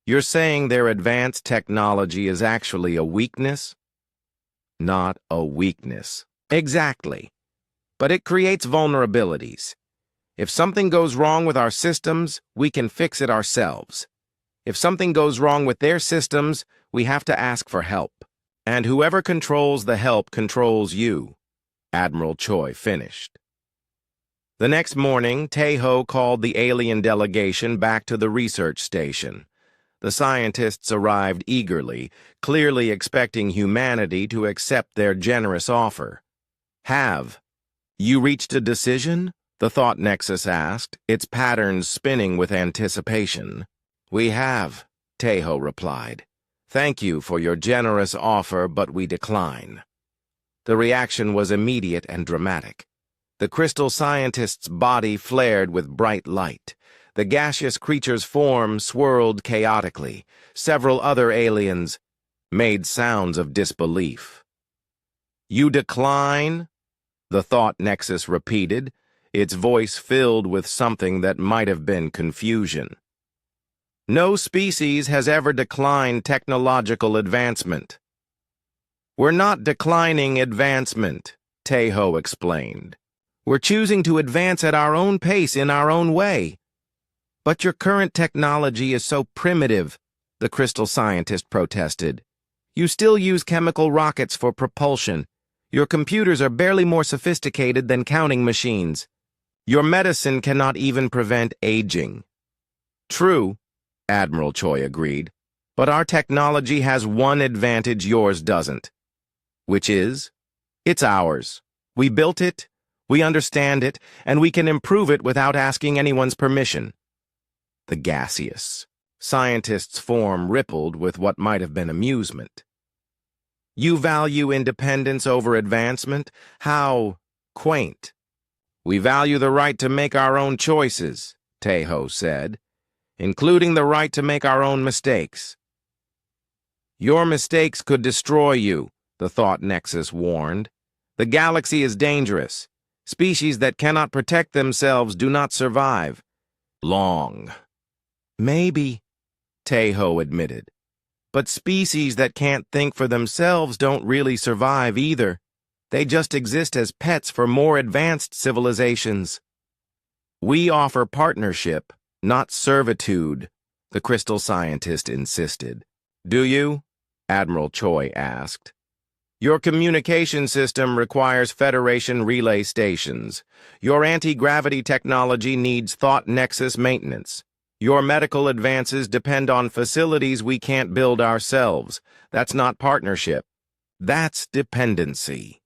You're saying their advanced technology is actually a weakness? Not a weakness. Exactly. But it creates vulnerabilities. If something goes wrong with our systems, we can fix it ourselves. If something goes wrong with their systems, we have to ask for help. And whoever controls the help controls you, Admiral Choi finished. The next morning, Tejo called the alien delegation back to the research station. The scientists arrived eagerly, clearly expecting humanity to accept their generous offer. Have you reached a decision? The Thought Nexus asked, its patterns spinning with anticipation. We have, Tejo replied. Thank you for your generous offer, but we decline. The reaction was immediate and dramatic. The crystal scientist's body flared with bright light. The gaseous creature's form swirled chaotically. Several other aliens made sounds of disbelief. You decline? The Thought Nexus repeated, its voice filled with something that might have been confusion. No species has ever declined technological advancement. We're not declining advancement, Taeho explained. We're choosing to advance at our own pace in our own way. But your current technology is so primitive, the crystal scientist protested. You still use chemical rockets for propulsion. Your computers are barely more sophisticated than counting machines. Your medicine cannot even prevent aging. True, Admiral Choi agreed, but our technology has one advantage yours doesn't. Which is? It's ours. We built it, we understand it, and we can improve it without asking anyone's permission. The gaseous scientist's form rippled with what might have been amusement. You value independence over advancement? How quaint. We value the right to make our own choices, Taeho said, including the right to make our own mistakes. Your mistakes could destroy you, the Thought Nexus warned. The galaxy is dangerous. Species that cannot protect themselves do not survive long. Maybe, Taeho admitted. But species that can't think for themselves don't really survive either. They just exist as pets for more advanced civilizations. We offer partnership, not servitude, the crystal scientist insisted. Do you? Admiral Choi asked. Your communication system requires Federation relay stations. Your anti-gravity technology needs Thought Nexus maintenance. Your medical advances depend on facilities we can't build ourselves. That's not partnership. That's dependency.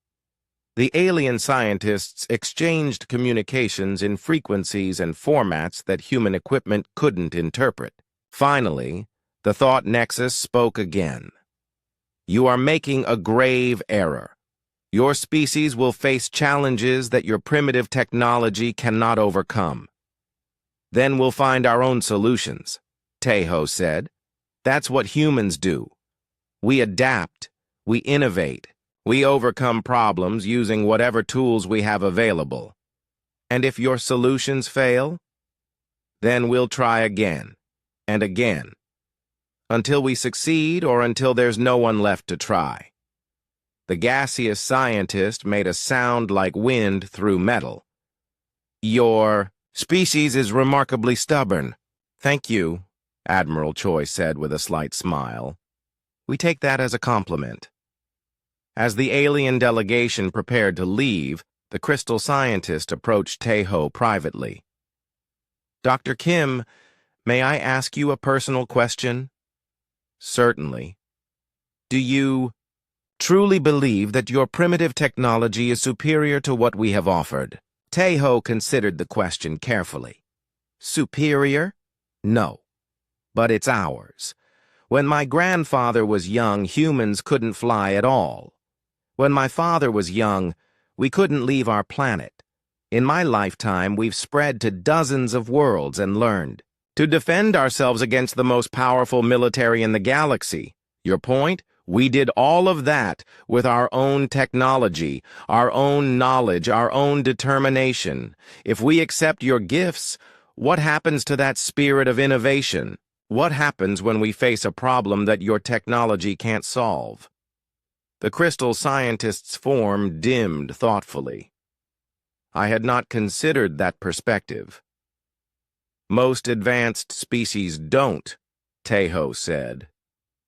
The alien scientists exchanged communications in frequencies and formats that human equipment couldn't interpret. Finally, the Thought Nexus spoke again. You are making a grave error. Your species will face challenges that your primitive technology cannot overcome. Then we'll find our own solutions, Taeho said. That's what humans do. We adapt, we innovate, we overcome problems using whatever tools we have available. And if your solutions fail, then we'll try again and again, until we succeed or until there's no one left to try. The gaseous scientist made a sound like wind through metal. Your species is remarkably stubborn. Thank you, Admiral Choi said with a slight smile. We take that as a compliment. As the alien delegation prepared to leave, the crystal scientist approached Taeho privately. Dr. Kim, may I ask you a personal question? Certainly. Do you truly believe that your primitive technology is superior to what we have offered? Taeho considered the question carefully. Superior? No. But it's ours. When my grandfather was young, humans couldn't fly at all. When my father was young, we couldn't leave our planet. In my lifetime, we've spread to dozens of worlds and learned to defend ourselves against the most powerful military in the galaxy. Your point? We did all of that with our own technology, our own knowledge, our own determination. If we accept your gifts, what happens to that spirit of innovation? What happens when we face a problem that your technology can't solve? The crystal scientist's form dimmed thoughtfully. I had not considered that perspective. Most advanced species don't, Taeho said.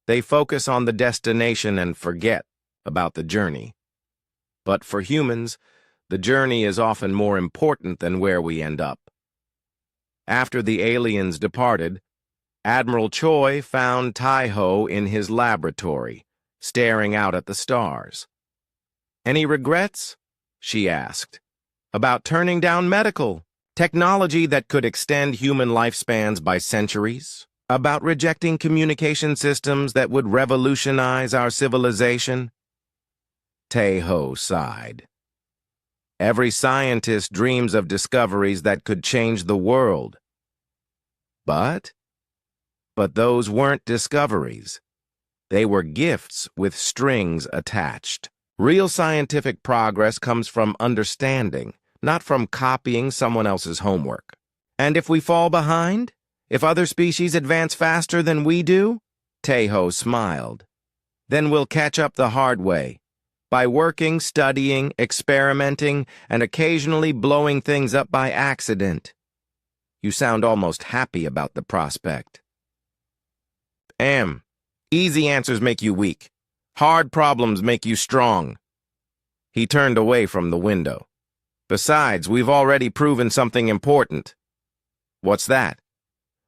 They focus on the destination and forget about the journey. But for humans, the journey is often more important than where we end up. After the aliens departed, Admiral Choi found Taeho in his laboratory, staring out at the stars. Any regrets? She asked. About turning down medical technology that could extend human lifespans by centuries? About rejecting communication systems that would revolutionize our civilization? Taeho sighed. Every scientist dreams of discoveries that could change the world. But those weren't discoveries. They were gifts with strings attached. Real scientific progress comes from understanding, not from copying someone else's homework. And if we fall behind, If other species advance faster than we do? Tejo smiled. Then we'll catch up the hard way, by working, studying, experimenting, and occasionally blowing things up by accident. You sound almost happy about the prospect. Easy answers make you weak. Hard problems make you strong. He turned away from the window. Besides, we've already proven something important. What's that?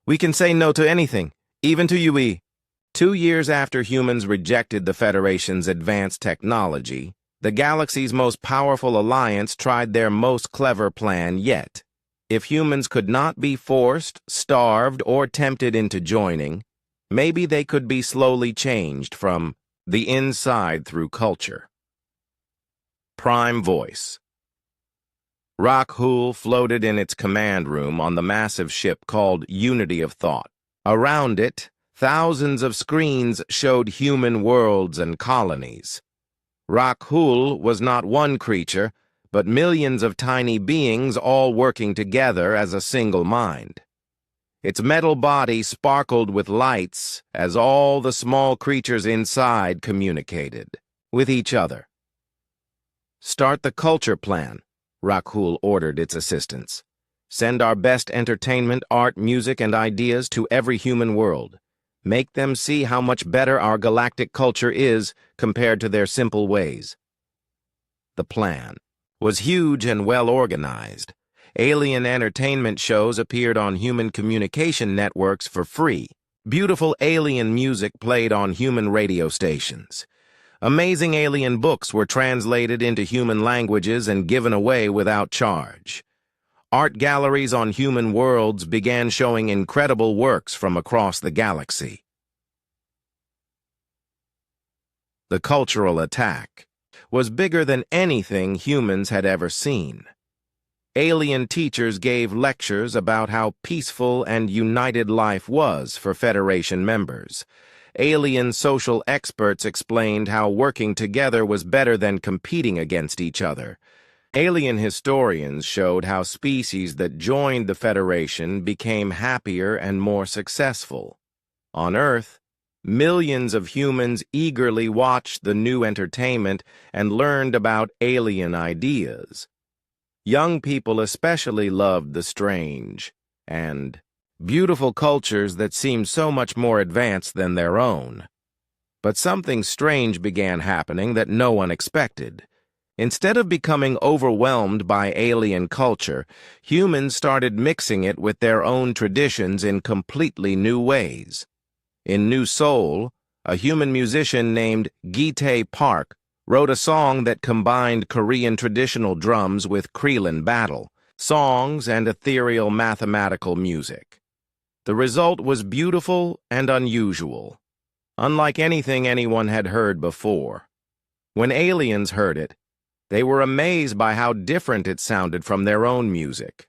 We can say no to anything, even to UE. 2 years after humans rejected the Federation's advanced technology, the galaxy's most powerful alliance tried their most clever plan yet. If humans could not be forced, starved, or tempted into joining, maybe they could be slowly changed from the inside through culture. Prime Voice. Rockhool floated in its command room on the massive ship called Unity of Thought. Around it, thousands of screens showed human worlds and colonies. Rockhool was not one creature, but millions of tiny beings all working together as a single mind. Its metal body sparkled with lights as all the small creatures inside communicated with each other. Start the culture plan, Rockhool ordered its assistants. Send our best entertainment, art, music, and ideas to every human world. Make them see how much better our galactic culture is compared to their simple ways. The plan was huge and well organized. Alien entertainment shows appeared on human communication networks for free. Beautiful alien music played on human radio stations. Amazing alien books were translated into human languages and given away without charge. Art galleries on human worlds began showing incredible works from across the galaxy. The cultural attack was bigger than anything humans had ever seen. Alien teachers gave lectures about how peaceful and united life was for Federation members. Alien social experts explained how working together was better than competing against each other. Alien historians showed how species that joined the Federation became happier and more successful. On Earth, millions of humans eagerly watched the new entertainment and learned about alien ideas. Young people especially loved the strange and beautiful cultures that seemed so much more advanced than their own. But something strange began happening that no one expected. Instead of becoming overwhelmed by alien culture, humans started mixing it with their own traditions in completely new ways. In New Seoul, a human musician named Gi-tae Park wrote a song that combined Korean traditional drums with Krillin battle, songs, and ethereal mathematical music. The result was beautiful and unusual, unlike anything anyone had heard before. When aliens heard it, they were amazed by how different it sounded from their own music.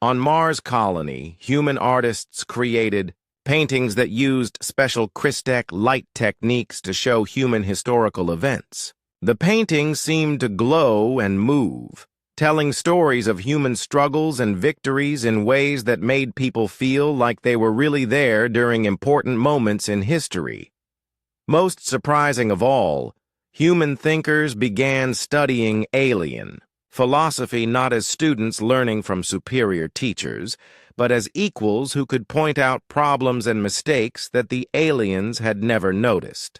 On Mars Colony, human artists created paintings that used special Christek light techniques to show human historical events. The paintings seemed to glow and move, telling stories of human struggles and victories in ways that made people feel like they were really there during important moments in history. Most surprising of all, human thinkers began studying alien philosophy not as students learning from superior teachers, but as equals who could point out problems and mistakes that the aliens had never noticed.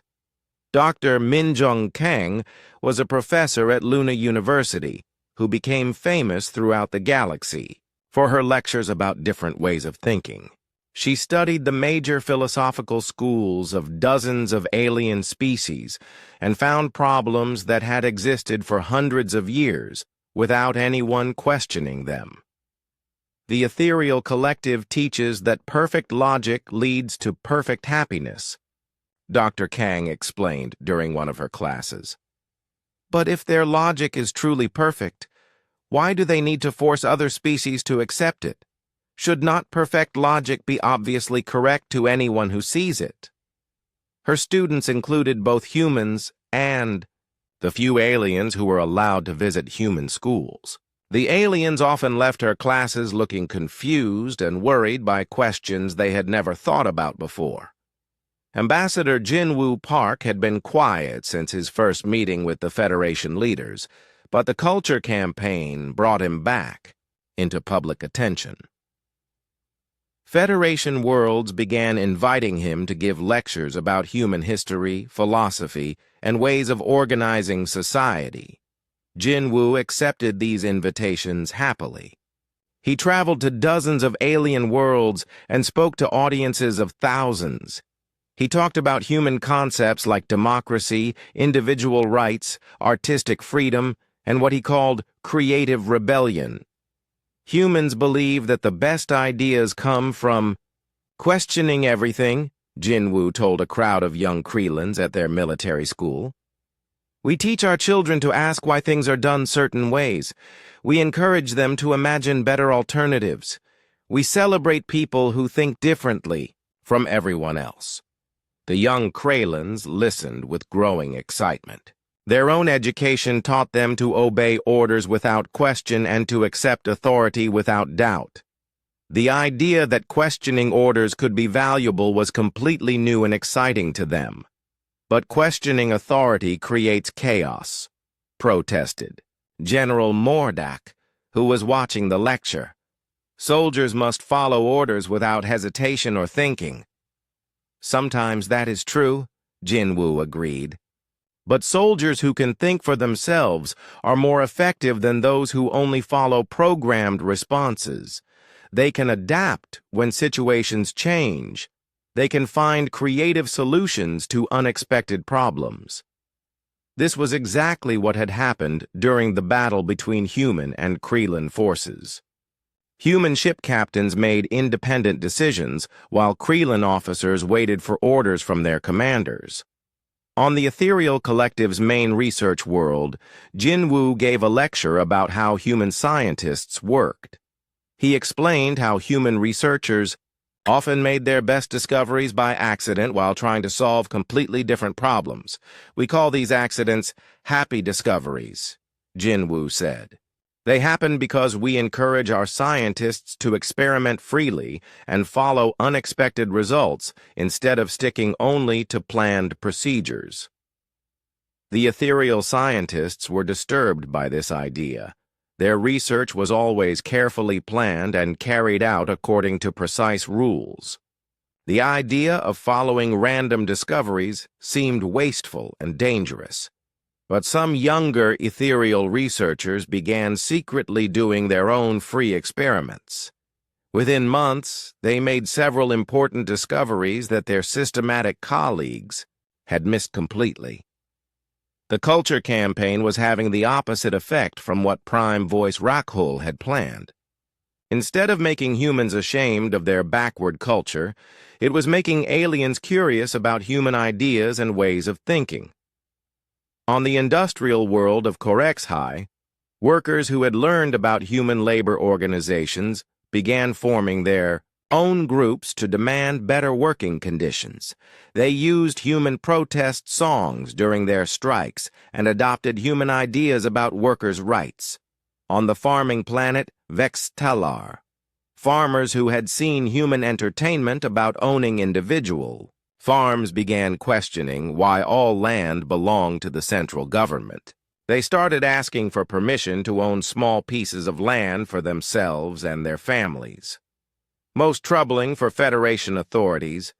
Dr. Minjung Kang was a professor at Luna University who became famous throughout the galaxy for her lectures about different ways of thinking. She studied the major philosophical schools of dozens of alien species and found problems that had existed for hundreds of years without anyone questioning them. The ethereal collective teaches that perfect logic leads to perfect happiness, Dr. Kang explained during one of her classes. But if their logic is truly perfect, why do they need to force other species to accept it? Should not perfect logic be obviously correct to anyone who sees it? Her students included both humans and the few aliens who were allowed to visit human schools. The aliens often left her classes looking confused and worried by questions they had never thought about before. Ambassador Jinwoo Park had been quiet since his first meeting with the Federation leaders, but the culture campaign brought him back into public attention. Federation worlds began inviting him to give lectures about human history, philosophy, and ways of organizing society. Jinwoo accepted these invitations happily. He traveled to dozens of alien worlds and spoke to audiences of thousands. He talked about human concepts like democracy, individual rights, artistic freedom, and what he called creative rebellion. Humans believe that the best ideas come from questioning everything, Jinwoo told a crowd of young Krellans at their military school. We teach our children to ask why things are done certain ways. We encourage them to imagine better alternatives. We celebrate people who think differently from everyone else. The young Krellans listened with growing excitement. Their own education taught them to obey orders without question and to accept authority without doubt. The idea that questioning orders could be valuable was completely new and exciting to them. But questioning authority creates chaos, protested General Mordak, who was watching the lecture. Soldiers must follow orders without hesitation or thinking. Sometimes that is true, Jinwoo agreed. But soldiers who can think for themselves are more effective than those who only follow programmed responses. They can adapt when situations change. They can find creative solutions to unexpected problems. This was exactly what had happened during the battle between human and Krellan forces. Human ship captains made independent decisions, while Krellan officers waited for orders from their commanders. On the Ethereal Collective's main research world, Jinwoo gave a lecture about how human scientists worked. He explained how human researchers often made their best discoveries by accident while trying to solve completely different problems. We call these accidents happy discoveries, Jinwoo said. They happen because we encourage our scientists to experiment freely and follow unexpected results instead of sticking only to planned procedures. The ethereal scientists were disturbed by this idea. Their research was always carefully planned and carried out according to precise rules. The idea of following random discoveries seemed wasteful and dangerous. But some younger ethereal researchers began secretly doing their own free experiments. Within months, they made several important discoveries that their systematic colleagues had missed completely. The culture campaign was having the opposite effect from what Prime Voice Rakhul had planned. Instead of making humans ashamed of their backward culture, it was making aliens curious about human ideas and ways of thinking. On the industrial world of Korexhai, workers who had learned about human labor organizations began forming their own groups to demand better working conditions. They used human protest songs during their strikes and adopted human ideas about workers' rights. On the farming planet Vextalar, farmers who had seen human entertainment about owning individual farms began questioning why all land belonged to the central government. They started asking for permission to own small pieces of land for themselves and their families. Most troubling for Federation authorities,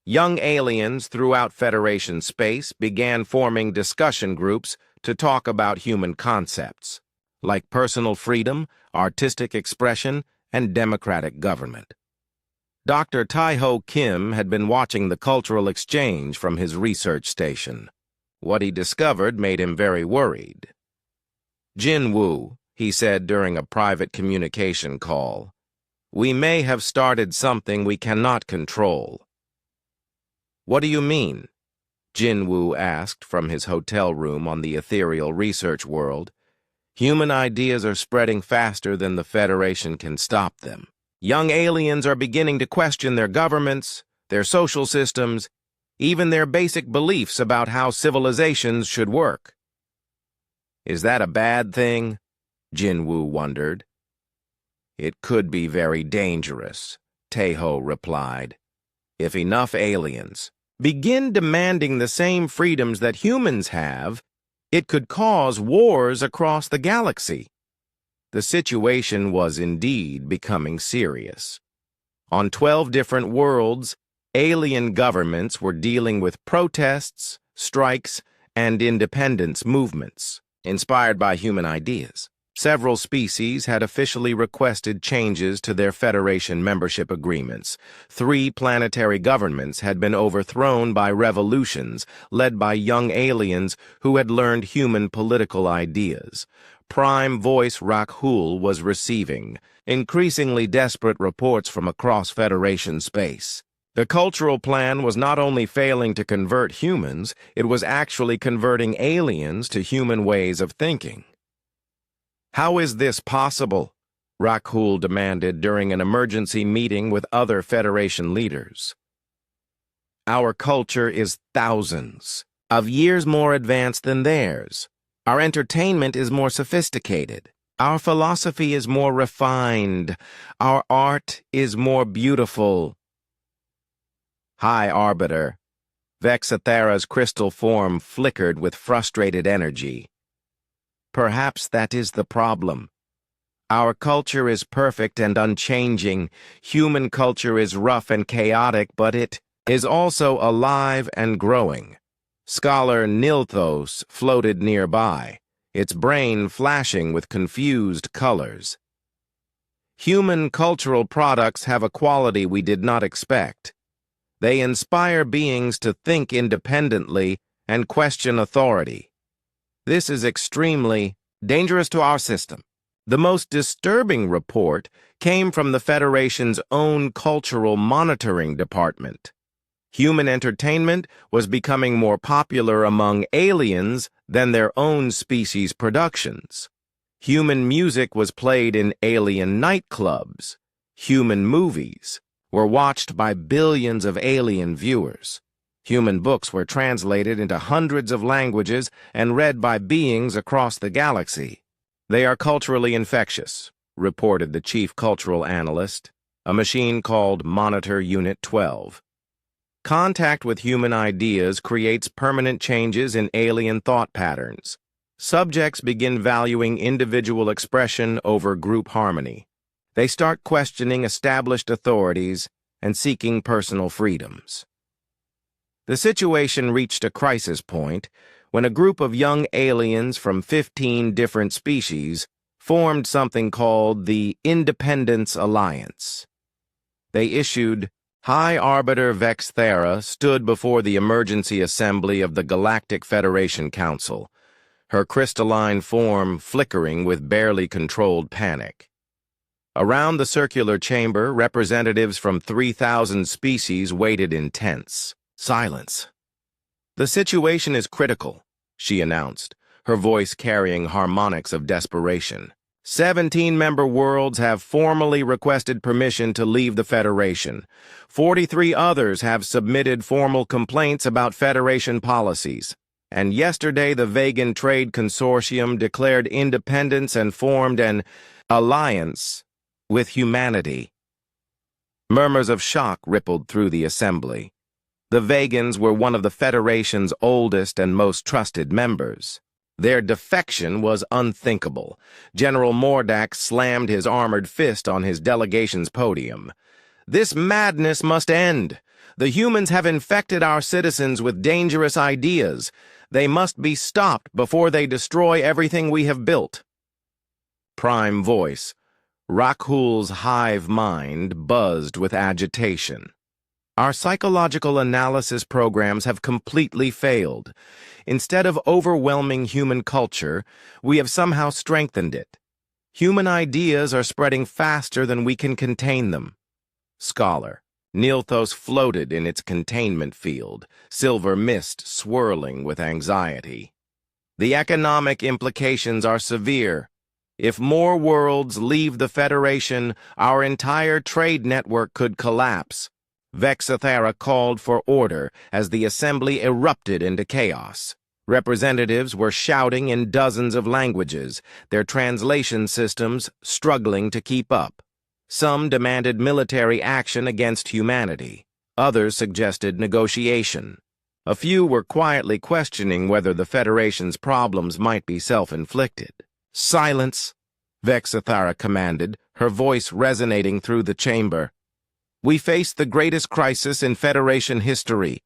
young aliens throughout Federation space began forming discussion groups to talk about human concepts, like personal freedom, artistic expression, and democratic government. Dr. Tae-ho Kim had been watching the cultural exchange from his research station. What he discovered made him very worried. Jinwoo, he said during a private communication call, we may have started something we cannot control. What do you mean? Jinwoo asked from his hotel room on the ethereal research world. Human ideas are spreading faster than the Federation can stop them. Young aliens are beginning to question their governments, their social systems, even their basic beliefs about how civilizations should work. Is that a bad thing? Jinwoo wondered. It could be very dangerous, Taeho replied. If enough aliens begin demanding the same freedoms that humans have, it could cause wars across the galaxy. The situation was indeed becoming serious. On 12 different worlds, alien governments were dealing with protests, strikes, and independence movements, inspired by human ideas. Several species had officially requested changes to their Federation membership agreements. 3 planetary governments had been overthrown by revolutions led by young aliens who had learned human political ideas. Prime Voice Rakhul was receiving increasingly desperate reports from across Federation space. The cultural plan was not only failing to convert humans, it was actually converting aliens to human ways of thinking. How is this possible? Rakhul demanded during an emergency meeting with other Federation leaders. Our culture is thousands of years more advanced than theirs. Our entertainment is more sophisticated. Our philosophy is more refined. Our art is more beautiful. High Arbiter. Vexathera's crystal form flickered with frustrated energy. Perhaps that is the problem. Our culture is perfect and unchanging. Human culture is rough and chaotic, but it is also alive and growing. Scholar Nilthos floated nearby, its brain flashing with confused colors. Human cultural products have a quality we did not expect. They inspire beings to think independently and question authority. This is extremely dangerous to our system. The most disturbing report came from the Federation's own cultural monitoring department. Human entertainment was becoming more popular among aliens than their own species' productions. Human music was played in alien nightclubs. Human movies were watched by billions of alien viewers. Human books were translated into hundreds of languages and read by beings across the galaxy. They are culturally infectious, reported the chief cultural analyst, a machine called Monitor Unit 12. Contact with human ideas creates permanent changes in alien thought patterns. Subjects begin valuing individual expression over group harmony. They start questioning established authorities and seeking personal freedoms. The situation reached a crisis point when a group of young aliens from 15 different species formed something called the Independence Alliance. They issued High Arbiter Vexthera stood before the emergency assembly of the Galactic Federation Council, her crystalline form flickering with barely controlled panic. Around the circular chamber, representatives from 3,000 species waited in tense silence. The situation is critical, she announced, her voice carrying harmonics of desperation. 17-member worlds have formally requested permission to leave the Federation. 43 others have submitted formal complaints about Federation policies. And yesterday the Vegan Trade Consortium declared independence and formed an alliance with humanity. Murmurs of shock rippled through the assembly. The Vegans were one of the Federation's oldest and most trusted members. Their defection was unthinkable. General Mordak slammed his armored fist on his delegation's podium. This madness must end. The humans have infected our citizens with dangerous ideas. They must be stopped before they destroy everything we have built. Prime Voice. Rakhul's hive mind buzzed with agitation. Our psychological analysis programs have completely failed. Instead of overwhelming human culture, we have somehow strengthened it. Human ideas are spreading faster than we can contain them. Scholar. Nilthos floated in its containment field, silver mist swirling with anxiety. The economic implications are severe. If more worlds leave the Federation, our entire trade network could collapse. Vexathera called for order as the assembly erupted into chaos. Representatives were shouting in dozens of languages, their translation systems struggling to keep up. Some demanded military action against humanity. Others suggested negotiation. A few were quietly questioning whether the Federation's problems might be self-inflicted. "Silence," Vexathara commanded, her voice resonating through the chamber. "We face the greatest crisis in Federation history.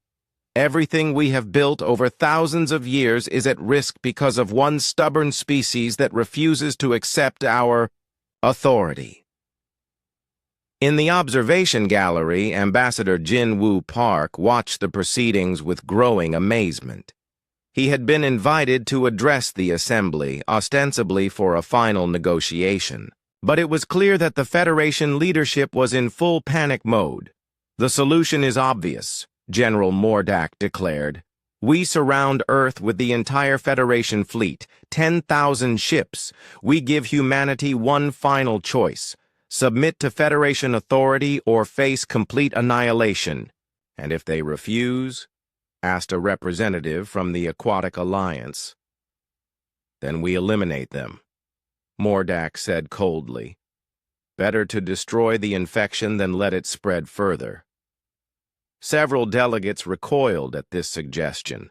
Everything we have built over thousands of years is at risk because of one stubborn species that refuses to accept our authority." In the observation gallery, Ambassador Jin-Woo Park watched the proceedings with growing amazement. He had been invited to address the assembly, ostensibly for a final negotiation. But it was clear that the Federation leadership was in full panic mode. "The solution is obvious," General Mordak declared. "We surround Earth with the entire Federation fleet, 10,000 ships. We give humanity one final choice: submit to Federation authority or face complete annihilation. And if they refuse," asked a representative from the Aquatic Alliance, "then we eliminate them," Mordak said coldly. "Better to destroy the infection than let it spread further." Several delegates recoiled at this suggestion.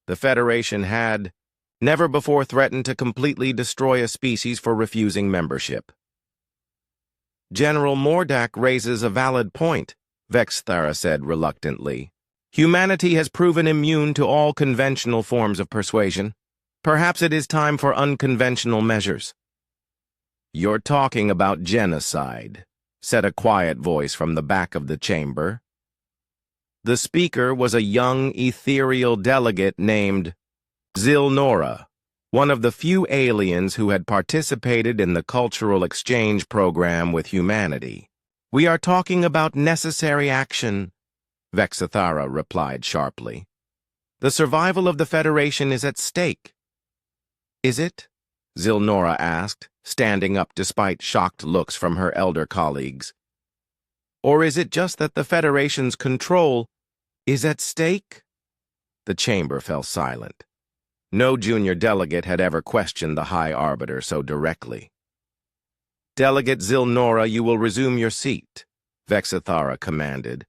The Federation had never before threatened to completely destroy a species for refusing membership. "General Mordak raises a valid point," Vexthara said reluctantly. "Humanity has proven immune to all conventional forms of persuasion. Perhaps it is time for unconventional measures." "You're talking about genocide," said a quiet voice from the back of the chamber. The speaker was a young, ethereal delegate named Zilnora, one of the few aliens who had participated in the cultural exchange program with humanity. "We are talking about necessary action," Vexathara replied sharply. "The survival of the Federation is at stake." "Is it?" Zilnora asked, standing up despite shocked looks from her elder colleagues. "Or is it just that the Federation's control is at stake?" The chamber fell silent. No junior delegate had ever questioned the High Arbiter so directly. "Delegate Zilnora, you will resume your seat," Vexathara commanded.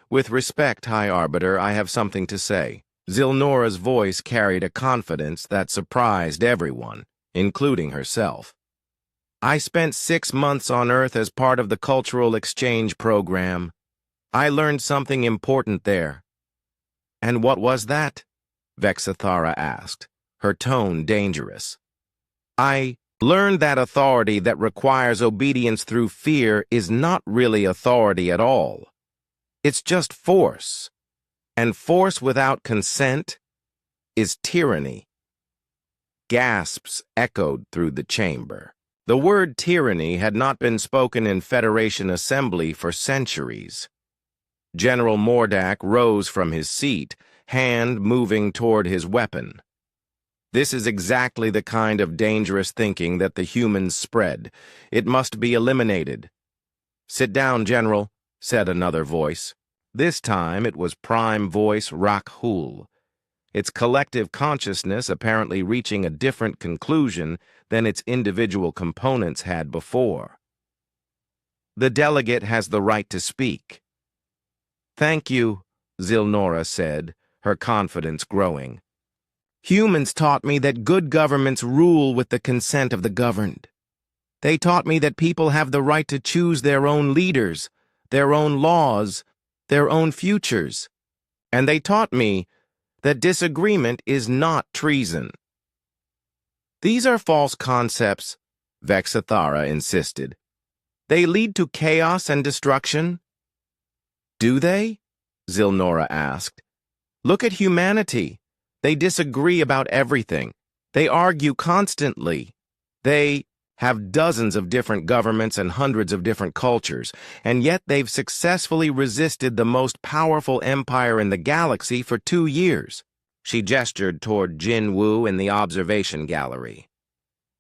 "With respect, High Arbiter, I have something to say." Zilnora's voice carried a confidence that surprised everyone, including herself. "I spent 6 months on Earth as part of the cultural exchange program. I learned something important there." "And what was that?" Vexathara asked, her tone dangerous. "I learned that authority that requires obedience through fear is not really authority at all. It's just force. And force without consent is tyranny." Gasps echoed through the chamber. The word tyranny had not been spoken in Federation Assembly for centuries. General Mordak rose from his seat, hand moving toward his weapon. "This is exactly the kind of dangerous thinking that the humans spread. It must be eliminated." "Sit down, General," said another voice. This time it was Prime Voice Rakhul, its collective consciousness apparently reaching a different conclusion than its individual components had before. "The delegate has the right to speak." "Thank you," Zilnora said, her confidence growing. "Humans taught me that good governments rule with the consent of the governed. They taught me that people have the right to choose their own leaders, their own laws, their own futures. And they taught me that disagreement is not treason." "These are false concepts," Vexathara insisted. "They lead to chaos and destruction." "Do they?" Zilnora asked. "Look at humanity. They disagree about everything. They argue constantly. They have dozens of different governments and hundreds of different cultures, and yet they've successfully resisted the most powerful empire in the galaxy for 2 years. She gestured toward Jin Woo in the observation gallery.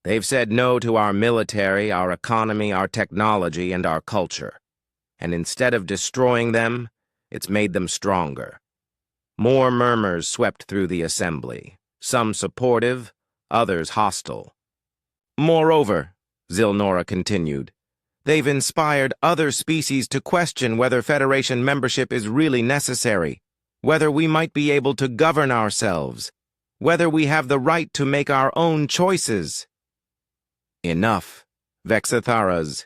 "They've said no to our military, our economy, our technology, and our culture. And instead of destroying them, it's made them stronger." More murmurs swept through the assembly. some supportive, others hostile. Moreover, Zilnora continued, they've inspired other species to question whether Federation membership is really necessary, whether we might be able to govern ourselves, whether we have the right to make our own choices. Enough, Vexithara's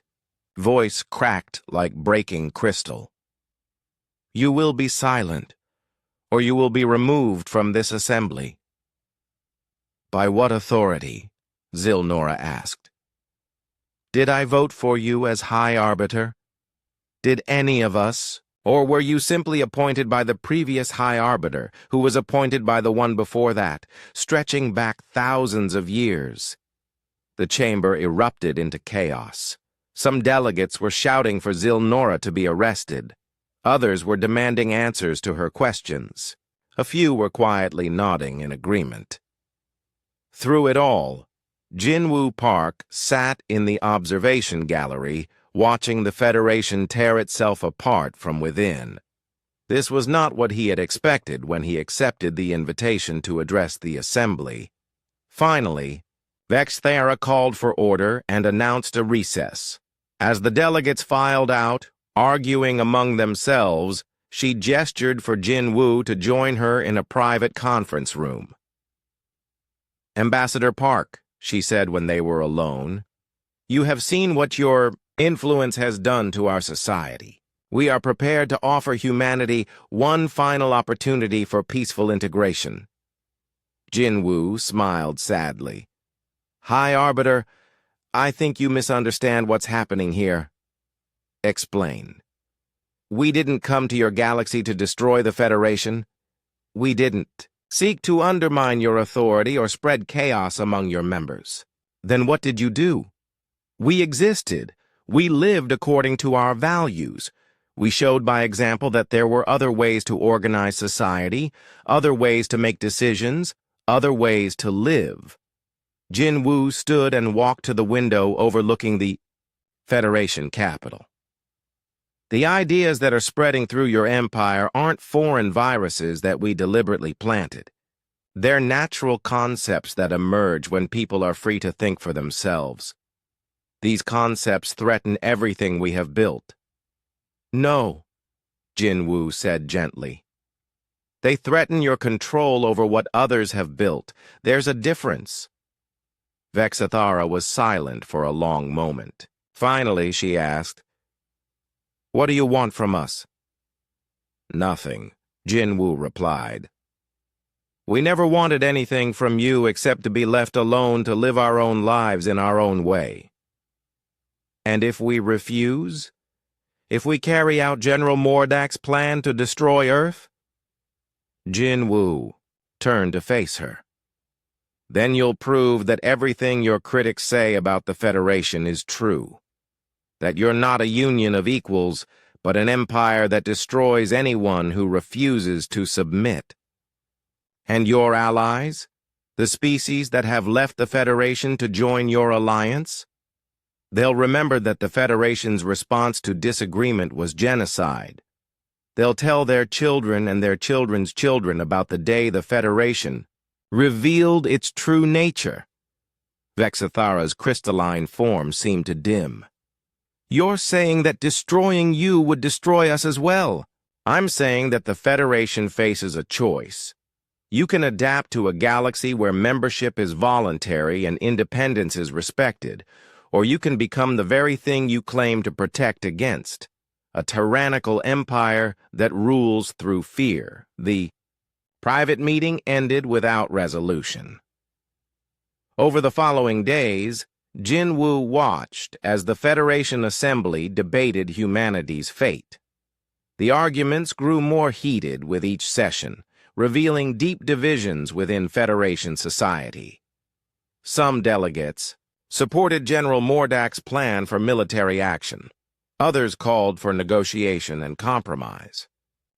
voice cracked like breaking crystal. You will be silent, or you will be removed from this assembly. By what authority? Zilnora asked. Did I vote for you as High Arbiter? Did any of us? Or were you simply appointed by the previous High Arbiter, who was appointed by the one before that, stretching back thousands of years? The chamber erupted into chaos. Some delegates were shouting for Zilnora to be arrested. Others were demanding answers to her questions. A few were quietly nodding in agreement. Through it all, Jinwoo Park sat in the observation gallery, watching the Federation tear itself apart from within. This was not what he had expected when he accepted the invitation to address the assembly. Finally, Vexthara called for order and announced a recess. As the delegates filed out, arguing among themselves, she gestured for Jinwoo to join her in a private conference room. Ambassador Park, she said when they were alone, you have seen what your influence has done to our society. We are prepared to offer humanity one final opportunity for peaceful integration. Jinwoo smiled sadly. High Arbiter, I think you misunderstand what's happening here. Explain. We didn't come to your galaxy to destroy the Federation. We didn't seek to undermine your authority or spread chaos among your members. Then what did you do? We existed. We lived according to our values. We showed by example that there were other ways to organize society, other ways to make decisions, other ways to live. Jinwoo stood and walked to the window overlooking the Federation capital. The ideas that are spreading through your empire aren't foreign viruses that we deliberately planted. They're natural concepts that emerge when people are free to think for themselves. These concepts threaten everything we have built. No, Jinwoo said gently. They threaten your control over what others have built. There's a difference. Vexithara was silent for a long moment. Finally, she asked, what do you want from us? Nothing, Jinwoo replied. We never wanted anything from you except to be left alone to live our own lives in our own way. And if we refuse? If we carry out General Mordak's plan to destroy Earth? Jinwoo turned to face her. Then you'll prove that everything your critics say about the Federation is true. That you're not a union of equals, but an empire that destroys anyone who refuses to submit. And your allies? The species that have left the Federation to join your alliance? They'll remember that the Federation's response to disagreement was genocide. They'll tell their children and their children's children about the day the Federation revealed its true nature. Vexithara's crystalline form seemed to dim. You're saying that destroying you would destroy us as well. I'm saying that the Federation faces a choice. You can adapt to a galaxy where membership is voluntary and independence is respected, or you can become the very thing you claim to protect against, a tyrannical empire that rules through fear. The private meeting ended without resolution. Over the following days, Jinwoo watched as the Federation Assembly debated humanity's fate. The arguments grew more heated with each session, revealing deep divisions within Federation society. Some delegates supported General Mordak's plan for military action. Others called for negotiation and compromise.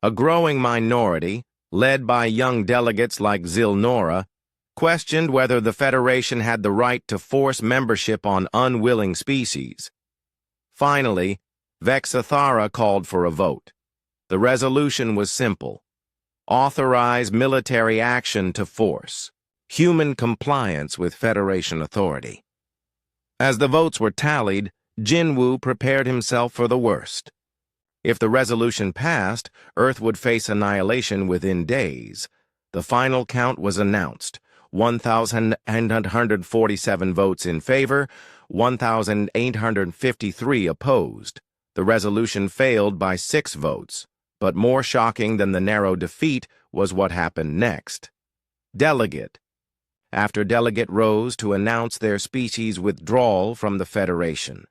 A growing minority, led by young delegates like Zilnora, questioned whether the Federation had the right to force membership on unwilling species. Finally, Vexithara called for a vote. The resolution was simple: authorize military action to force. human compliance with Federation authority. As the votes were tallied, Jinwoo prepared himself for the worst. If the resolution passed, Earth would face annihilation within days. The final count was announced: 1,847 votes in favor, 1,853 opposed. The resolution failed by 6 votes, but more shocking than the narrow defeat was what happened next. Delegate. After delegate rose to announce their species' withdrawal from the Federation.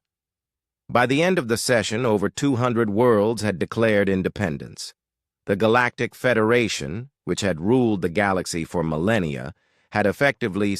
By the end of the session, over 200 worlds had declared independence. The Galactic Federation, which had ruled the galaxy for millennia, had effectively